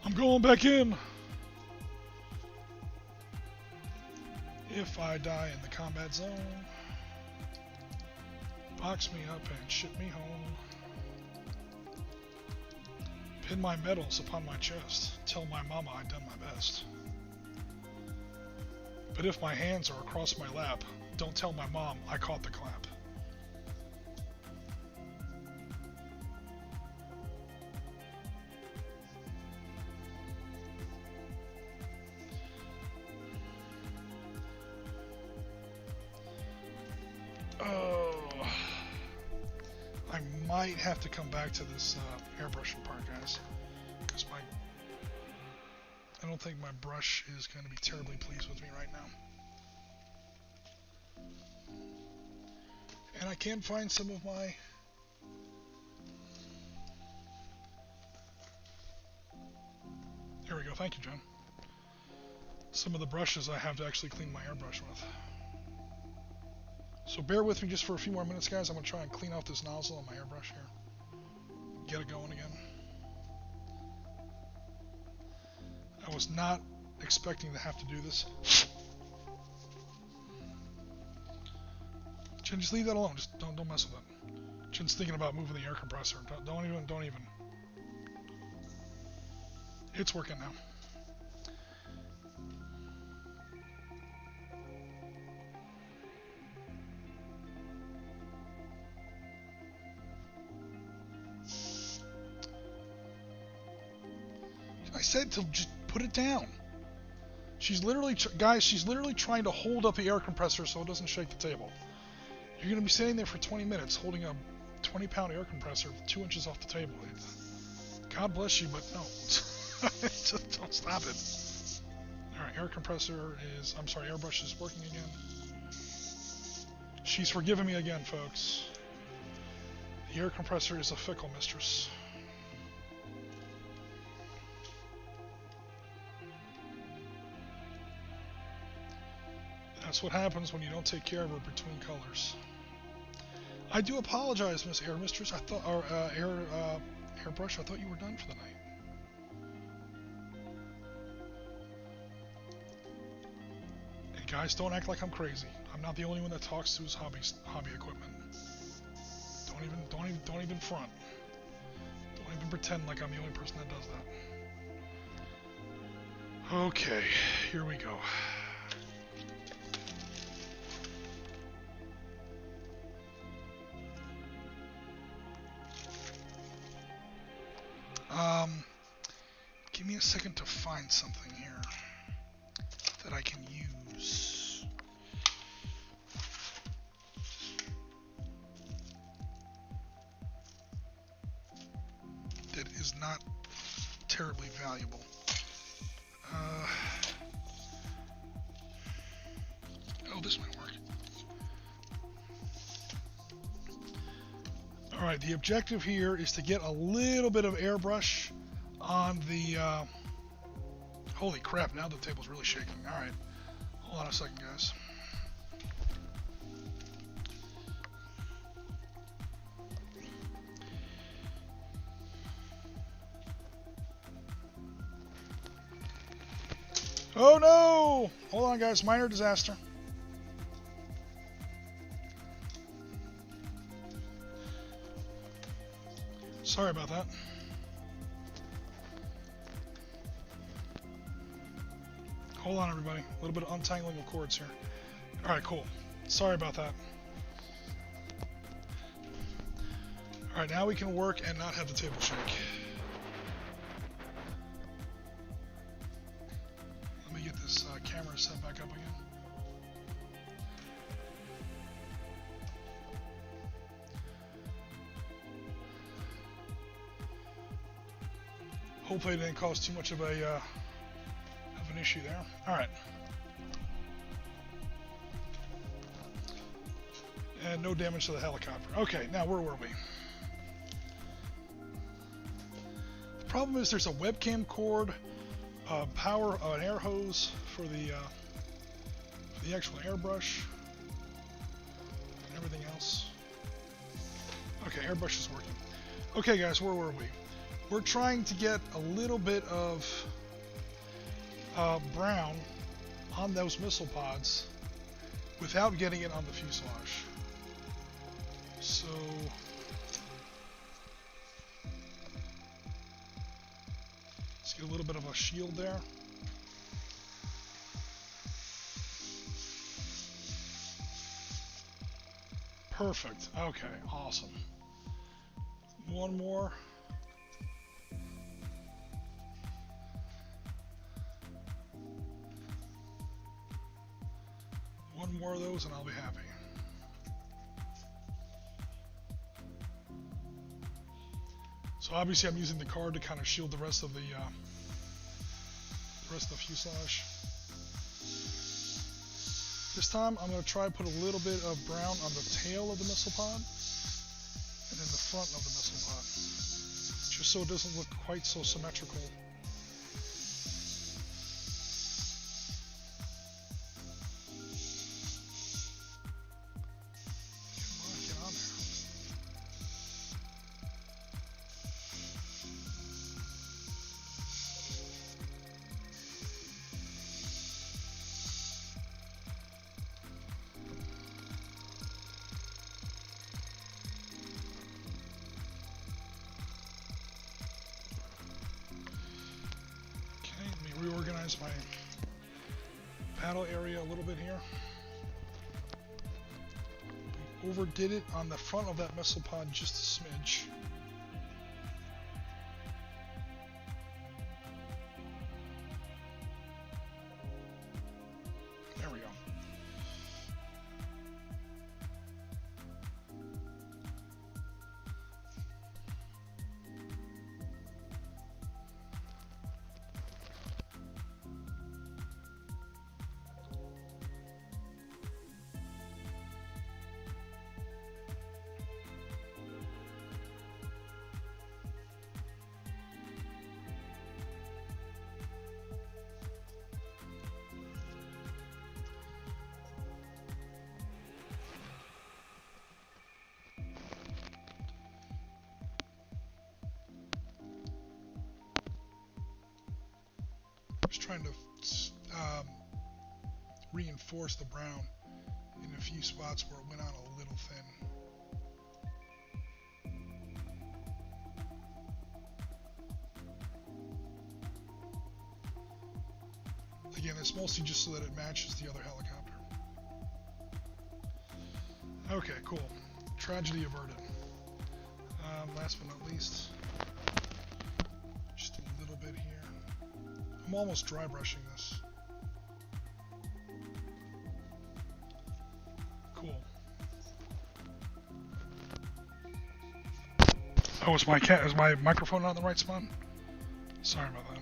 I'm going back in! If I die in the combat zone, box me up and ship me home. Pin my medals upon my chest. Tell my mama I've done my best. But if my hands are across my lap, don't tell my mom I caught the clap. I might have to come back to this airbrushing part, guys, because I don't think my brush is going to be terribly pleased with me right now. And I can find some of my... Here we go, thank you, John. Some of the brushes I have to actually clean my airbrush with. So bear with me just for a few more minutes, guys. I'm going to try and clean out this nozzle on my airbrush here. Get it going again. I was not expecting to have to do this. Chin, just leave that alone. Just don't mess with it. Chin's thinking about moving the air compressor. Don't even. It's working now. I said to just put it down. She's literally, guys, she's literally trying to hold up the air compressor so it doesn't shake the table. You're going to be sitting there for 20 minutes holding a 20-pound air compressor 2 inches off the table. God bless you, but no. Just don't stop it. Alright, airbrush is working again. She's forgiven me again, folks. The air compressor is a fickle mistress. That's what happens when you don't take care of her between colors. I do apologize, Miss Air Mistress. I thought, or Airbrush, I thought you were done for the night. And guys, don't act like I'm crazy. I'm not the only one that talks to his hobby equipment. Don't even front. Don't even pretend like I'm the only person that does that. Okay, here we go. Give me a second to find something here that I can use. That is not terribly valuable. Oh, this might work. Alright, the objective here is to get a little bit of airbrush on the... holy crap, now the table's really shaking. Alright, hold on a second, guys. Oh no! Hold on, guys, minor disaster. Sorry about that. Hold on, everybody. A little bit of untangling of cords here. Alright, cool. Sorry about that. Alright, now we can work and not have the table shake. Let me get this camera set back up again. Hopefully it didn't cause too much of an issue there. Alright. And no damage to the helicopter. Okay, now where were we? The problem is there's a webcam cord, power, an air hose for the actual airbrush, and everything else. Okay, airbrush is working. Okay guys, where were we? We're trying to get a little bit of brown on those missile pods without getting it on the fuselage. So let's get a little bit of a shield there. Perfect. Okay, awesome. One more. One more of those and I'll be happy. So obviously I'm using the card to kind of shield the rest of the fuselage. This time I'm going to try to put a little bit of brown on the tail of the missile pod and in the front of the missile pod, just so it doesn't look quite so symmetrical. Reorganize my battle area a little bit here. We overdid it on the front of that missile pod just a smidge. There we go. Just trying to reinforce the brown in few spots where it went on a little thin. Again, it's mostly just so that it matches the other helicopter. Okay, cool. Tragedy averted. Last but not least, just a little bit here. I'm almost dry brushing this. Cool. Oh, is my microphone not in the right spot? Sorry about that.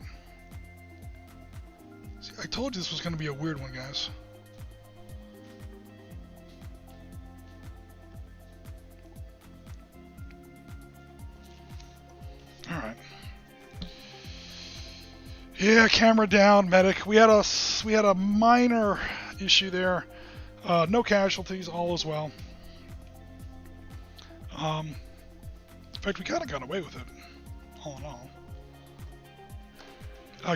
See, I told you this was going to be a weird one, guys. All right. Yeah, camera down, medic. We had a minor issue there. No casualties, all is well. In fact, we kind of got away with it, all in all.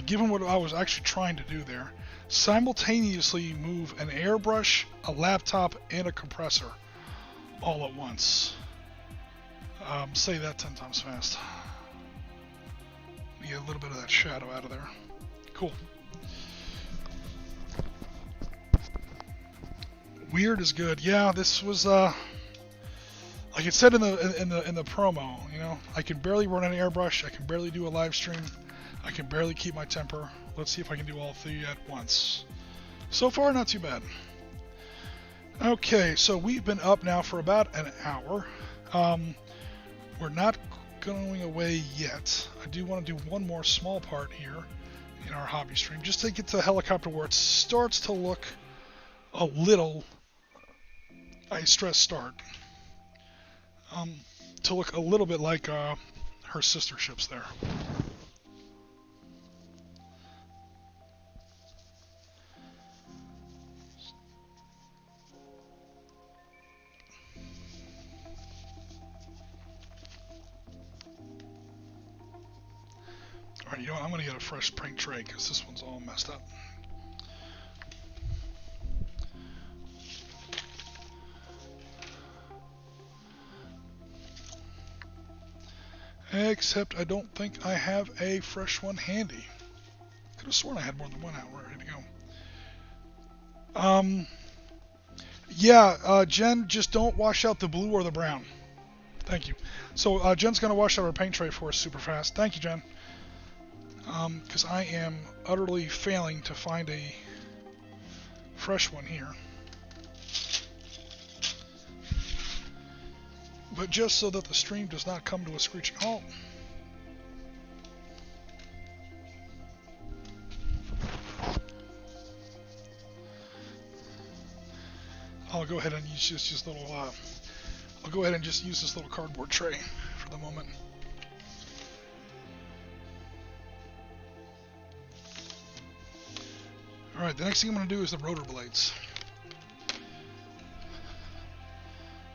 Given what I was actually trying to do there, simultaneously move an airbrush, a laptop, and a compressor all at once. Say that 10 times fast. Get a little bit of that shadow out of there. Cool. Weird is good. Yeah, this was like it said in the promo. You know, I can barely run an airbrush. I can barely do a live stream. I can barely keep my temper. Let's see if I can do all three at once. So far, not too bad. Okay, so we've been up now for about an hour. We're not going away yet. I do want to do one more small part here in our hobby stream, just to get to the helicopter where it starts to look a little, I stress start, to look a little bit like her sister ships there. Alright, you know what? I'm going to get a fresh paint tray because this one's all messed up. Except I don't think I have a fresh one handy. Could have sworn I had more than one out ready to go. Yeah, Jen, just don't wash out the blue or the brown. Thank you. So Jen's going to wash out our paint tray for us super fast. Thank you, Jen. Because I am utterly failing to find a fresh one here. But just so that the stream does not come to a screeching halt, I'll go ahead and use just little. I'll go ahead and just use this little cardboard tray for the moment. Alright, the next thing I'm going to do is the rotor blades.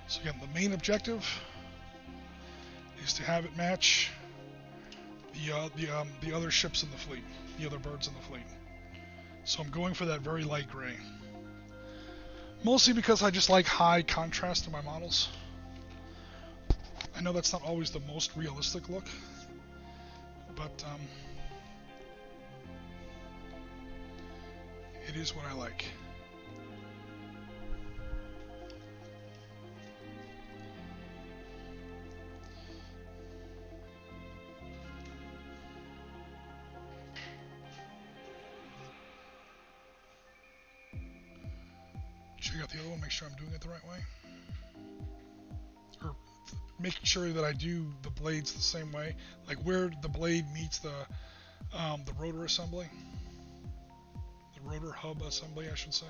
So again, the main objective is to have it match the other ships in the fleet, the other birds in the fleet. So I'm going for that very light gray. Mostly because I just like high contrast in my models. I know that's not always the most realistic look, but it is what I like. Check out the other one, make sure I'm doing it the right way. Or making sure that I do the blades the same way, like where the blade meets the rotor assembly. Rotor hub assembly, I should say.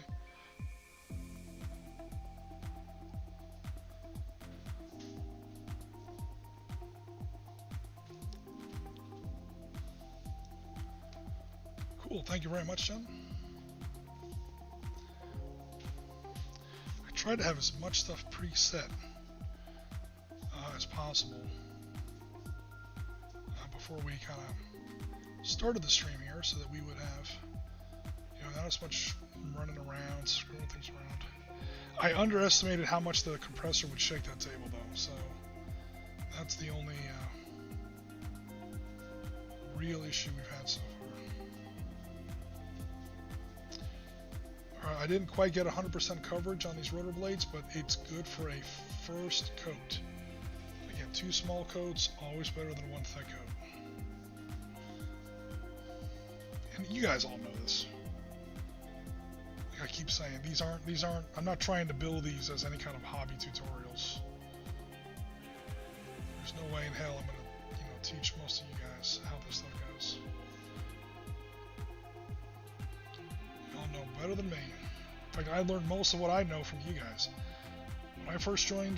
Cool, thank you very much, Jen. I tried to have as much stuff preset as possible before we kind of started the stream here, so that we would have not as much running around, screwing things around. I underestimated how much the compressor would shake that table though, so that's the only real issue we've had so far. I didn't quite get 100% coverage on these rotor blades, but it's good for a first coat. Again, 2 small coats, always better than 1 thick coat. And you guys all know this. Like I keep saying, these aren't, I'm not trying to build these as any kind of hobby tutorials. There's no way in hell I'm gonna, teach most of you guys how this stuff goes. Y'all know better than me. In fact, I learned most of what I know from you guys. When I first joined,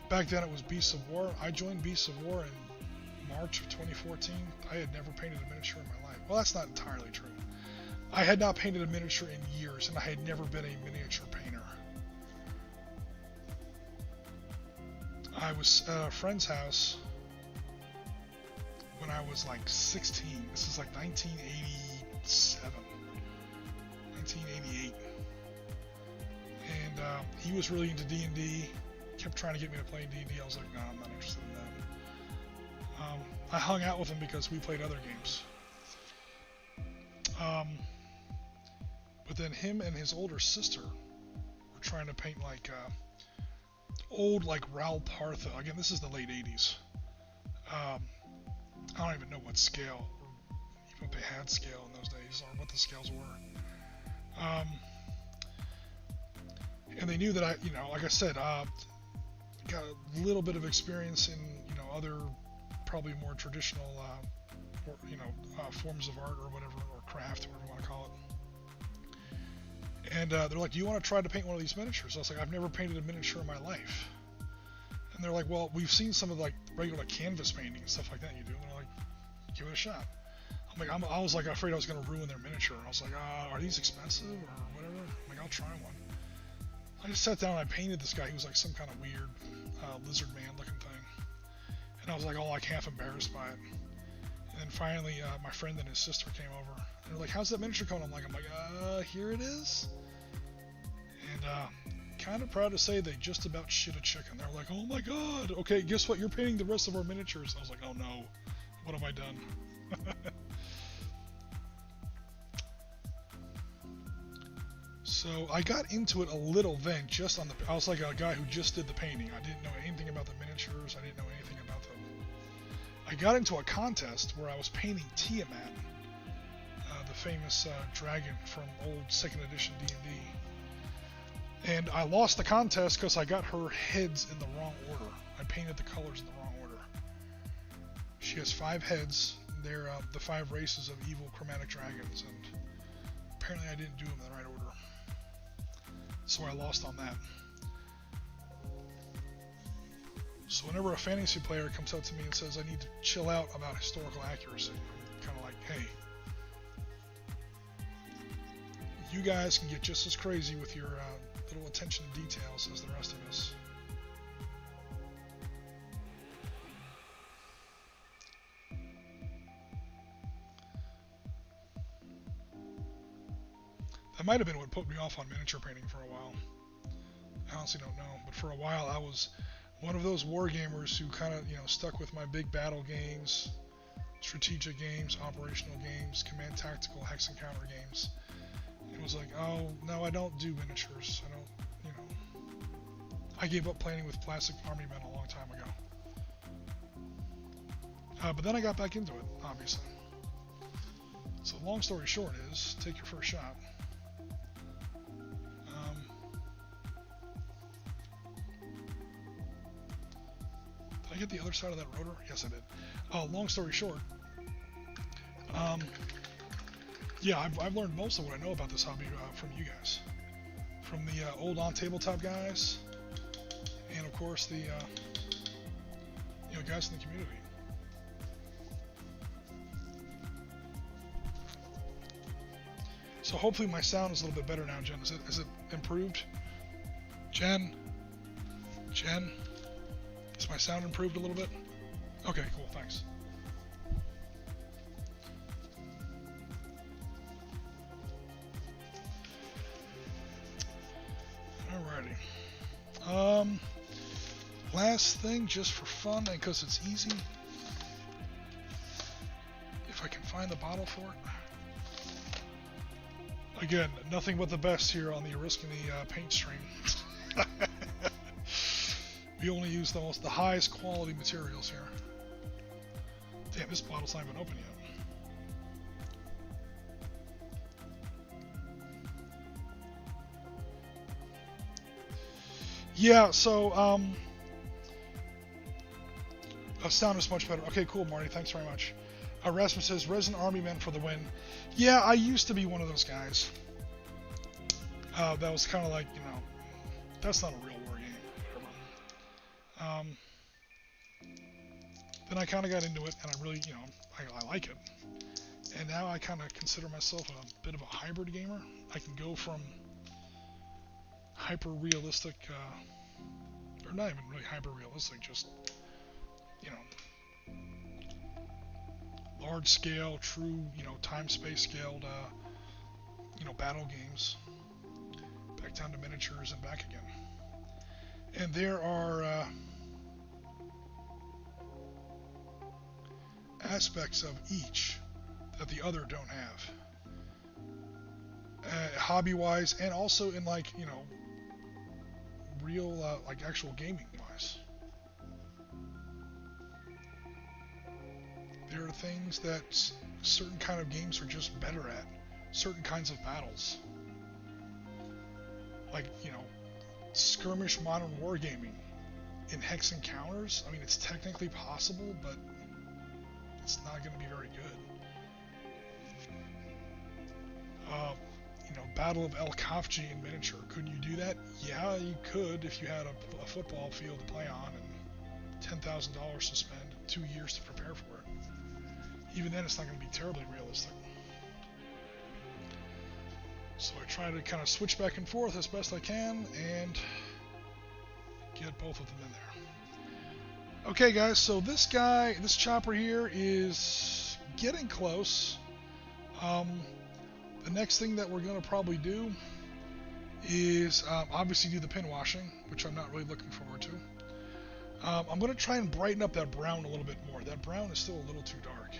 back then it was Beasts of War. I joined Beasts of War in March of 2014. I had never painted a miniature in my life. Well, that's not entirely true. I had not painted a miniature in years, and I had never been a miniature painter. I was at a friend's house when I was like 16. This is like 1987, 1988. And he was really into D&D, kept trying to get me to play D&D. I was like, no, I'm not interested in that. I hung out with him because we played other games. But then him and his older sister were trying to paint like old like Raoul Partha. Again, this is the late 80s. I don't even know what scale, or even if they had scale in those days, or what the scales were. And they knew that I, like I said, got a little bit of experience in, other probably more traditional, forms of art or whatever, or craft, whatever you want to call it. And they're like, do you want to try to paint one of these miniatures? I was like, I've never painted a miniature in my life. And they're like, well, we've seen some of like regular canvas painting and stuff like that you do. And they're like, give it a shot. I'm like, I was like afraid I was going to ruin their miniature. I was like, are these expensive or whatever? I'm like, I'll try one. I just sat down and I painted this guy. He was like some kind of weird lizard man looking thing. And I was like all like half embarrassed by it. And then finally my friend and his sister came over. And they're like, how's that miniature coming? I'm like, here it is. And kind of proud to say they just about shit a chicken. They're like, oh my god, okay, guess what? You're painting the rest of our miniatures. I was like, oh no, what have I done? So I got into it a little then, just on the, I was like a guy who just did the painting. I didn't know anything about the miniatures. I didn't know anything about them. I got into a contest where I was painting Tiamat, the famous dragon from old 2nd edition D&D. And I lost the contest because I got her heads in the wrong order. I painted the colors in the wrong order. She has 5 heads. They're the 5 races of evil chromatic dragons, and apparently I didn't do them in the right order. So I lost on that. So whenever a fantasy player comes up to me and says I need to chill out about historical accuracy, I'm kind of like, hey, you guys can get just as crazy with your little attention to details as the rest of us. That might have been what put me off on miniature painting for a while. I honestly don't know, but for a while I was one of those war gamers who kind of, stuck with my big battle games, strategic games, operational games, command tactical hex encounter games. It was like, oh, no, I don't do miniatures. I don't, I gave up playing with plastic army men a long time ago. But then I got back into it, obviously. So long story short is, take your first shot. Did I get the other side of that rotor? Yes, I did. Long story short, yeah, I've learned most of what I know about this hobby from you guys. From the old on-tabletop guys, and of course the guys in the community. So hopefully my sound is a little bit better now, Jen. Is it improved? Jen? Is my sound improved a little bit? Okay, cool, thanks. Alrighty. Last thing, just for fun and because it's easy, if I can find the bottle for it. Again, nothing but the best here on the Oriskany paint stream. We only use the highest quality materials here. Damn, this bottle's not even open yet. Yeah, so, sound is much better. Okay, cool, Marty. Thanks very much. Rasmus says, Resident Army Men for the win. Yeah, I used to be one of those guys. That was kind of like, you know, that's not a real war game. Whatever. Then I kind of got into it, and I really, you know, I like it. And now I kind of consider myself a bit of a hybrid gamer. I can go from hyper-realistic, or not even really hyper-realistic, just, you know, large-scale, true, you know, time-space scaled, you know, battle games, back down to miniatures and back again. And there are aspects of each that the other don't have, hobby-wise, and also in, like, you know, real, like, actual gaming-wise. There are things that certain kind of games are just better at. Certain kinds of battles. Like, you know, skirmish modern wargaming in hex encounters. I mean, it's technically possible, but it's not going to be very good. You know, Battle of El Kafji in miniature. Could you do that? Yeah, you could if you had a football field to play on and $10,000 to spend, 2 years to prepare for it. Even then, it's not going to be terribly realistic. So I try to kind of switch back and forth as best I can and get both of them in there. Okay, guys, so this chopper here is getting close. The next thing that we're going to probably do is obviously do the pinwashing, which I'm not really looking forward to. I'm going to try and brighten up that brown a little bit more. That brown is still a little too dark.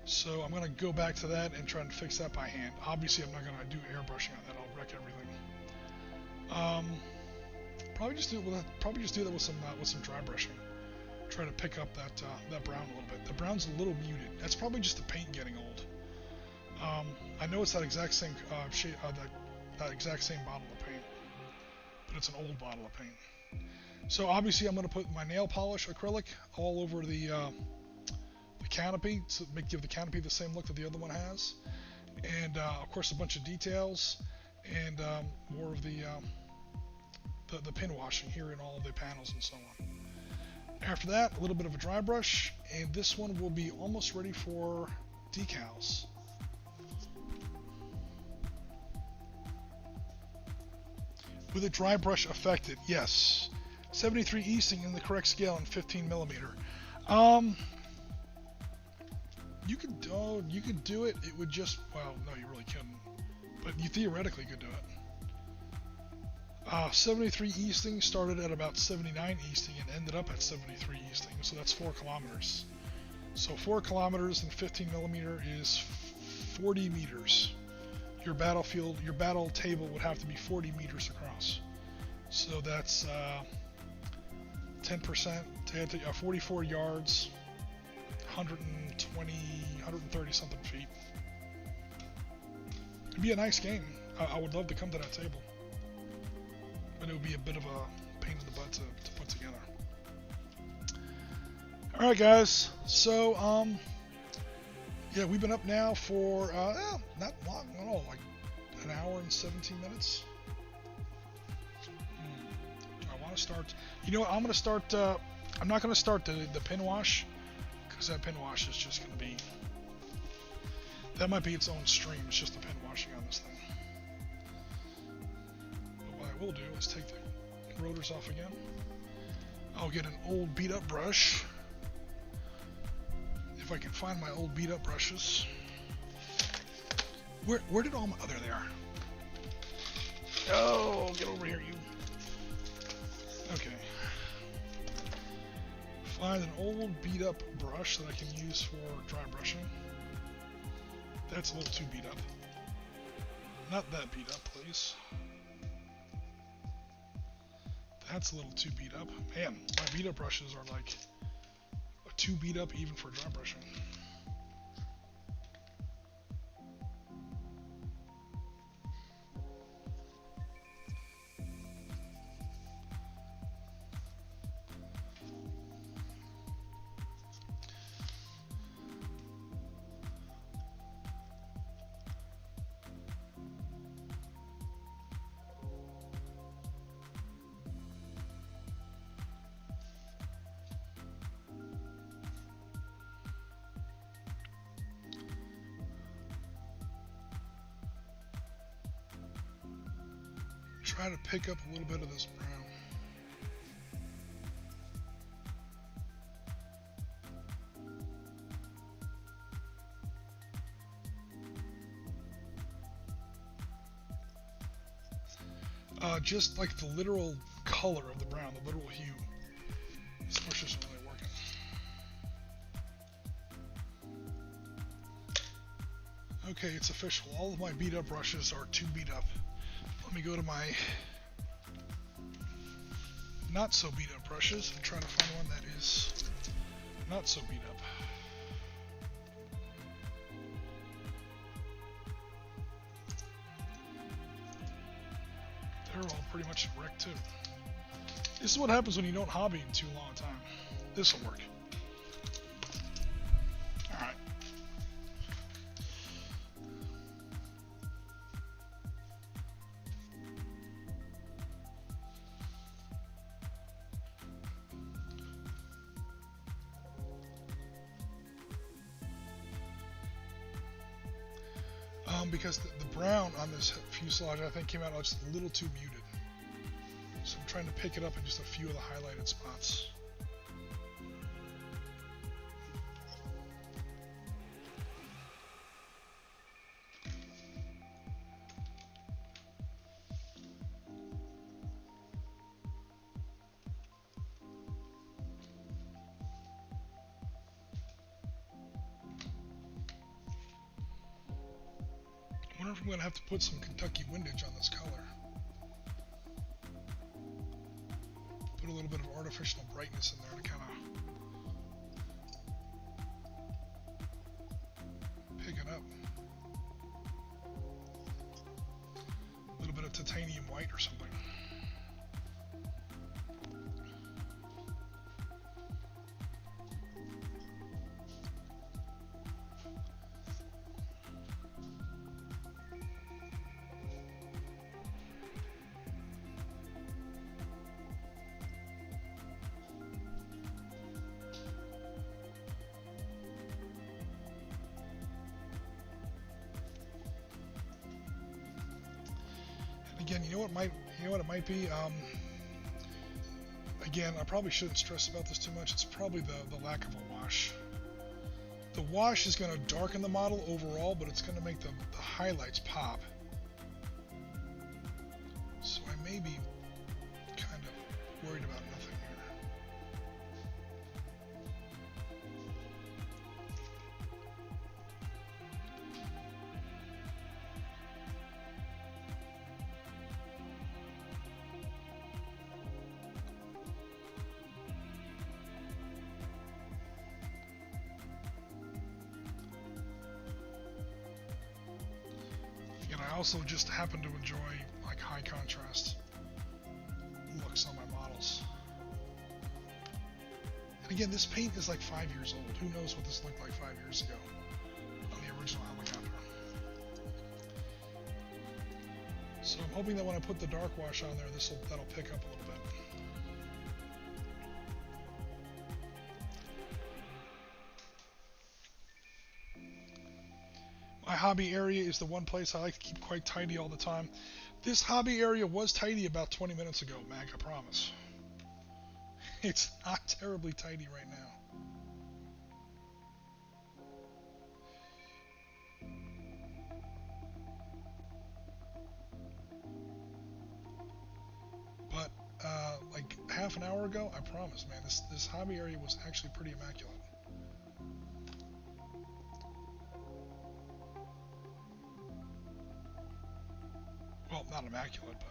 So I'm going to go back to that and try and fix that by hand. Obviously, I'm not going to do airbrushing on that. I'll wreck everything. Probably just do that with some dry brushing. Try to pick up that brown a little bit. The brown's a little muted. That's probably just the paint getting old. I know it's that exact same shade, that exact same bottle of paint, but it's an old bottle of paint. So obviously, I'm going to put my nail polish acrylic all over the canopy to give the canopy the same look that the other one has, and of course a bunch of details and more of the pin washing here in all of the panels and so on. After that, a little bit of a dry brush, and this one will be almost ready for decals. With a dry brush affected, yes. 73 Easting in the correct scale and 15 millimeter. You could do it. It would just, well, no, you really couldn't. But you theoretically could do it. 73 Easting started at about 79 Easting and ended up at 73 Easting. So that's 4 kilometers. So 4 kilometers and 15 millimeter is 40 meters. Your battle table would have to be 40 meters across. So that's 10%, 44 yards, 130 something feet. It'd be a nice game. I would love to come to that table. But it would be a bit of a pain in the butt to put together. Alright guys, so yeah, we've been up now for not long at all, like an hour and 17 minutes. Do I want to start? You know what? I'm going to start. I'm not going to start the pin wash, because that pin wash is just going to be. That might be its own stream. It's just the pin washing on this thing. But what I will do is take the rotors off again. I'll get an old beat up brush. If I can find my old beat up brushes. Where did all my, oh, there they are. Oh, get over here, you. Okay. Find an old beat up brush that I can use for dry brushing. That's a little too beat up. Not that beat up, please. That's a little too beat up. Man, my beat up brushes are like too beat up even for dry brushing. Try to pick up a little bit of this brown. Just like the literal color of the brown, the literal hue. This brush isn't really working. Okay, it's official. All of my beat up brushes are too beat up. Let me go to my not so beat up brushes and try to find one that is not so beat up. They're all pretty much wrecked too. This is what happens when you don't hobby in too long a time. This will work. Alright. Because the brown on this fuselage I think came out just a little too muted. So I'm trying to pick it up in just a few of the highlighted spots. I wonder if I'm going to have to put some Kentucky windage on this color. Put a little bit of artificial brightness in there to kind of pick it up. A little bit of titanium white or something. Again, you know what it might be. Again, I probably shouldn't stress about this too much. It's probably the lack of a wash. The wash is going to darken the model overall, but it's going to make the highlights pop. So I may be kind of worried about nothing here. I also just happen to enjoy like high contrast looks on my models. And again, this paint is like 5 years old. Who knows what this looked like 5 years ago on the original helicopter. So I'm hoping that when I put the dark wash on there, that'll pick up a little bit. My hobby area is the one place I like to keep quite tidy all the time. This hobby area was tidy about 20 minutes ago, Mag, I promise. It's not terribly tidy right now. But like half an hour ago, I promise, man, this hobby area was actually pretty immaculate. Well, not immaculate, but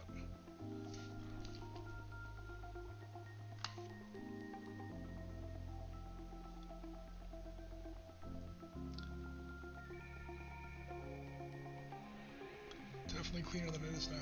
definitely cleaner than it is now.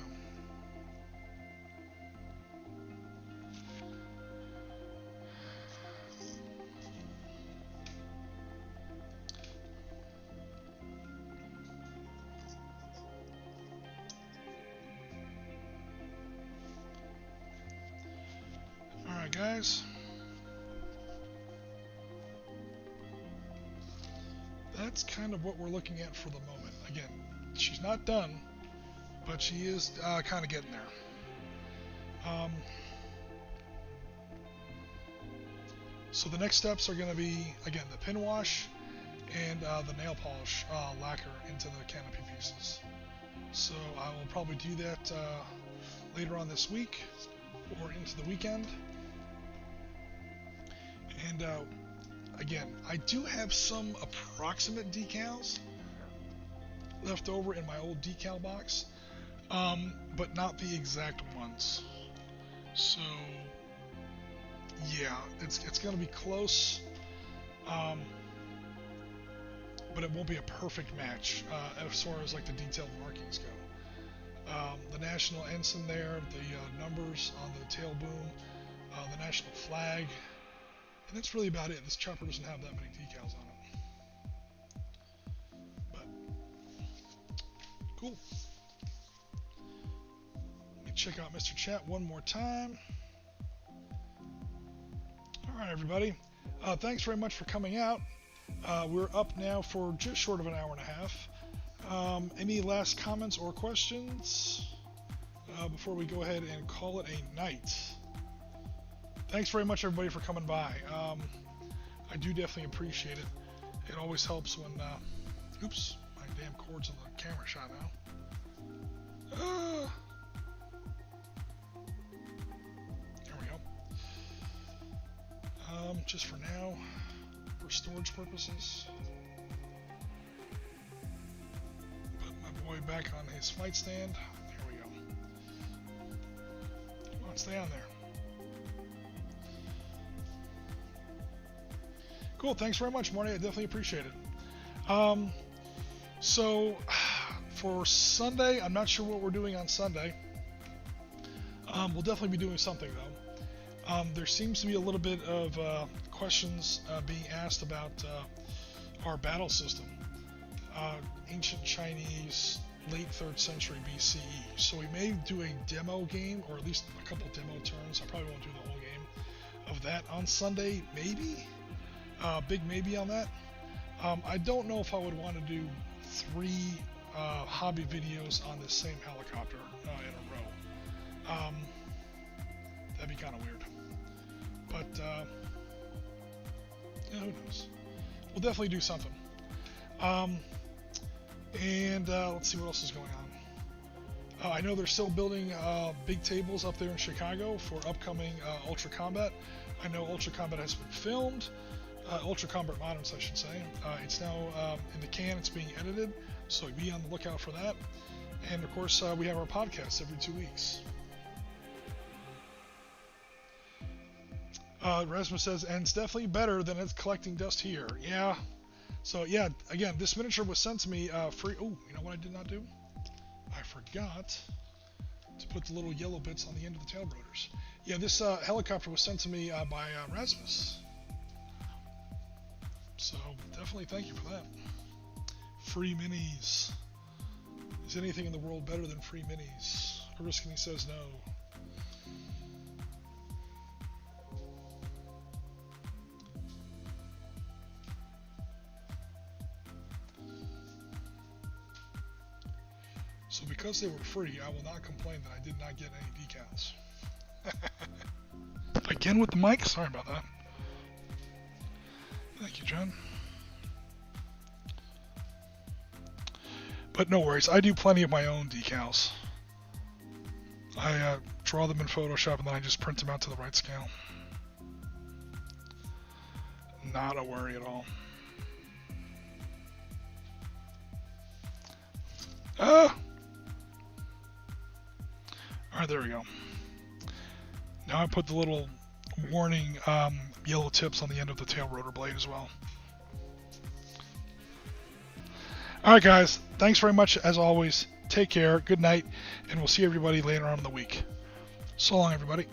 Alright guys, that's kind of what we're looking at for the moment. Again, she's not done, but she is kind of getting there. So the next steps are going to be, again, the pin wash and the nail polish lacquer into the canopy pieces. So I will probably do that later on this week or into the weekend. And again, I do have some approximate decals left over in my old decal box, but not the exact ones. So yeah, it's gonna be close, but it won't be a perfect match as far as like the detailed markings go. The national ensign there, the numbers on the tail boom, the national flag, and that's really about it. This chopper doesn't have that many decals on it, but cool. Let me check out Mr. Chat one more time. Alright everybody, thanks very much for coming out. We're up now for just short of an hour and a half. Any last comments or questions before we go ahead and call it a night? Thanks very much everybody for coming by. I do definitely appreciate it. It always helps when, oops, my damn cord's in the camera shot now. There we go. Just for now, for storage purposes. Put my boy back on his flight stand. Here we go. Come on, stay on there. Cool, thanks very much, Marty. I definitely appreciate it. So, for Sunday, I'm not sure what we're doing on Sunday. We'll definitely be doing something, though. There seems to be a little bit of questions being asked about our battle system. Ancient Chinese, late 3rd century BCE. So we may do a demo game, or at least a couple demo turns. I probably won't do the whole game of that on Sunday, maybe? Big maybe on that. I don't know if I would want to do 3 hobby videos on the same helicopter in a row. That'd be kind of weird. But yeah, who knows? We'll definitely do something. And let's see what else is going on. I know they're still building big tables up there in Chicago for upcoming Ultra Combat. I know Ultra Combat has been filmed. Ultra Combat Modern, I should say. It's now in the can. It's being edited, so be on the lookout for that. And of course, we have our podcast every 2 weeks. Rasmus says, and it's definitely better than it's collecting dust here. Yeah. So yeah, again, this miniature was sent to me free. Oh, you know what I did not do? I forgot to put the little yellow bits on the end of the tail rotors. Yeah, this helicopter was sent to me by Rasmus. So definitely thank you for that. Free minis. Is anything in the world better than free minis? Oriskany says no. So because they were free, I will not complain that I did not get any decals. Again with the mic? Sorry about that. Thank you, John. But no worries, I do plenty of my own decals. I draw them in Photoshop, and then I just print them out to the right scale. Not a worry at all. Alright, there we go. Now I put the little warning yellow tips on the end of the tail rotor blade as well. Alright guys, thanks very much as always. Take care, good night, and we'll see everybody later on in the week. So long everybody.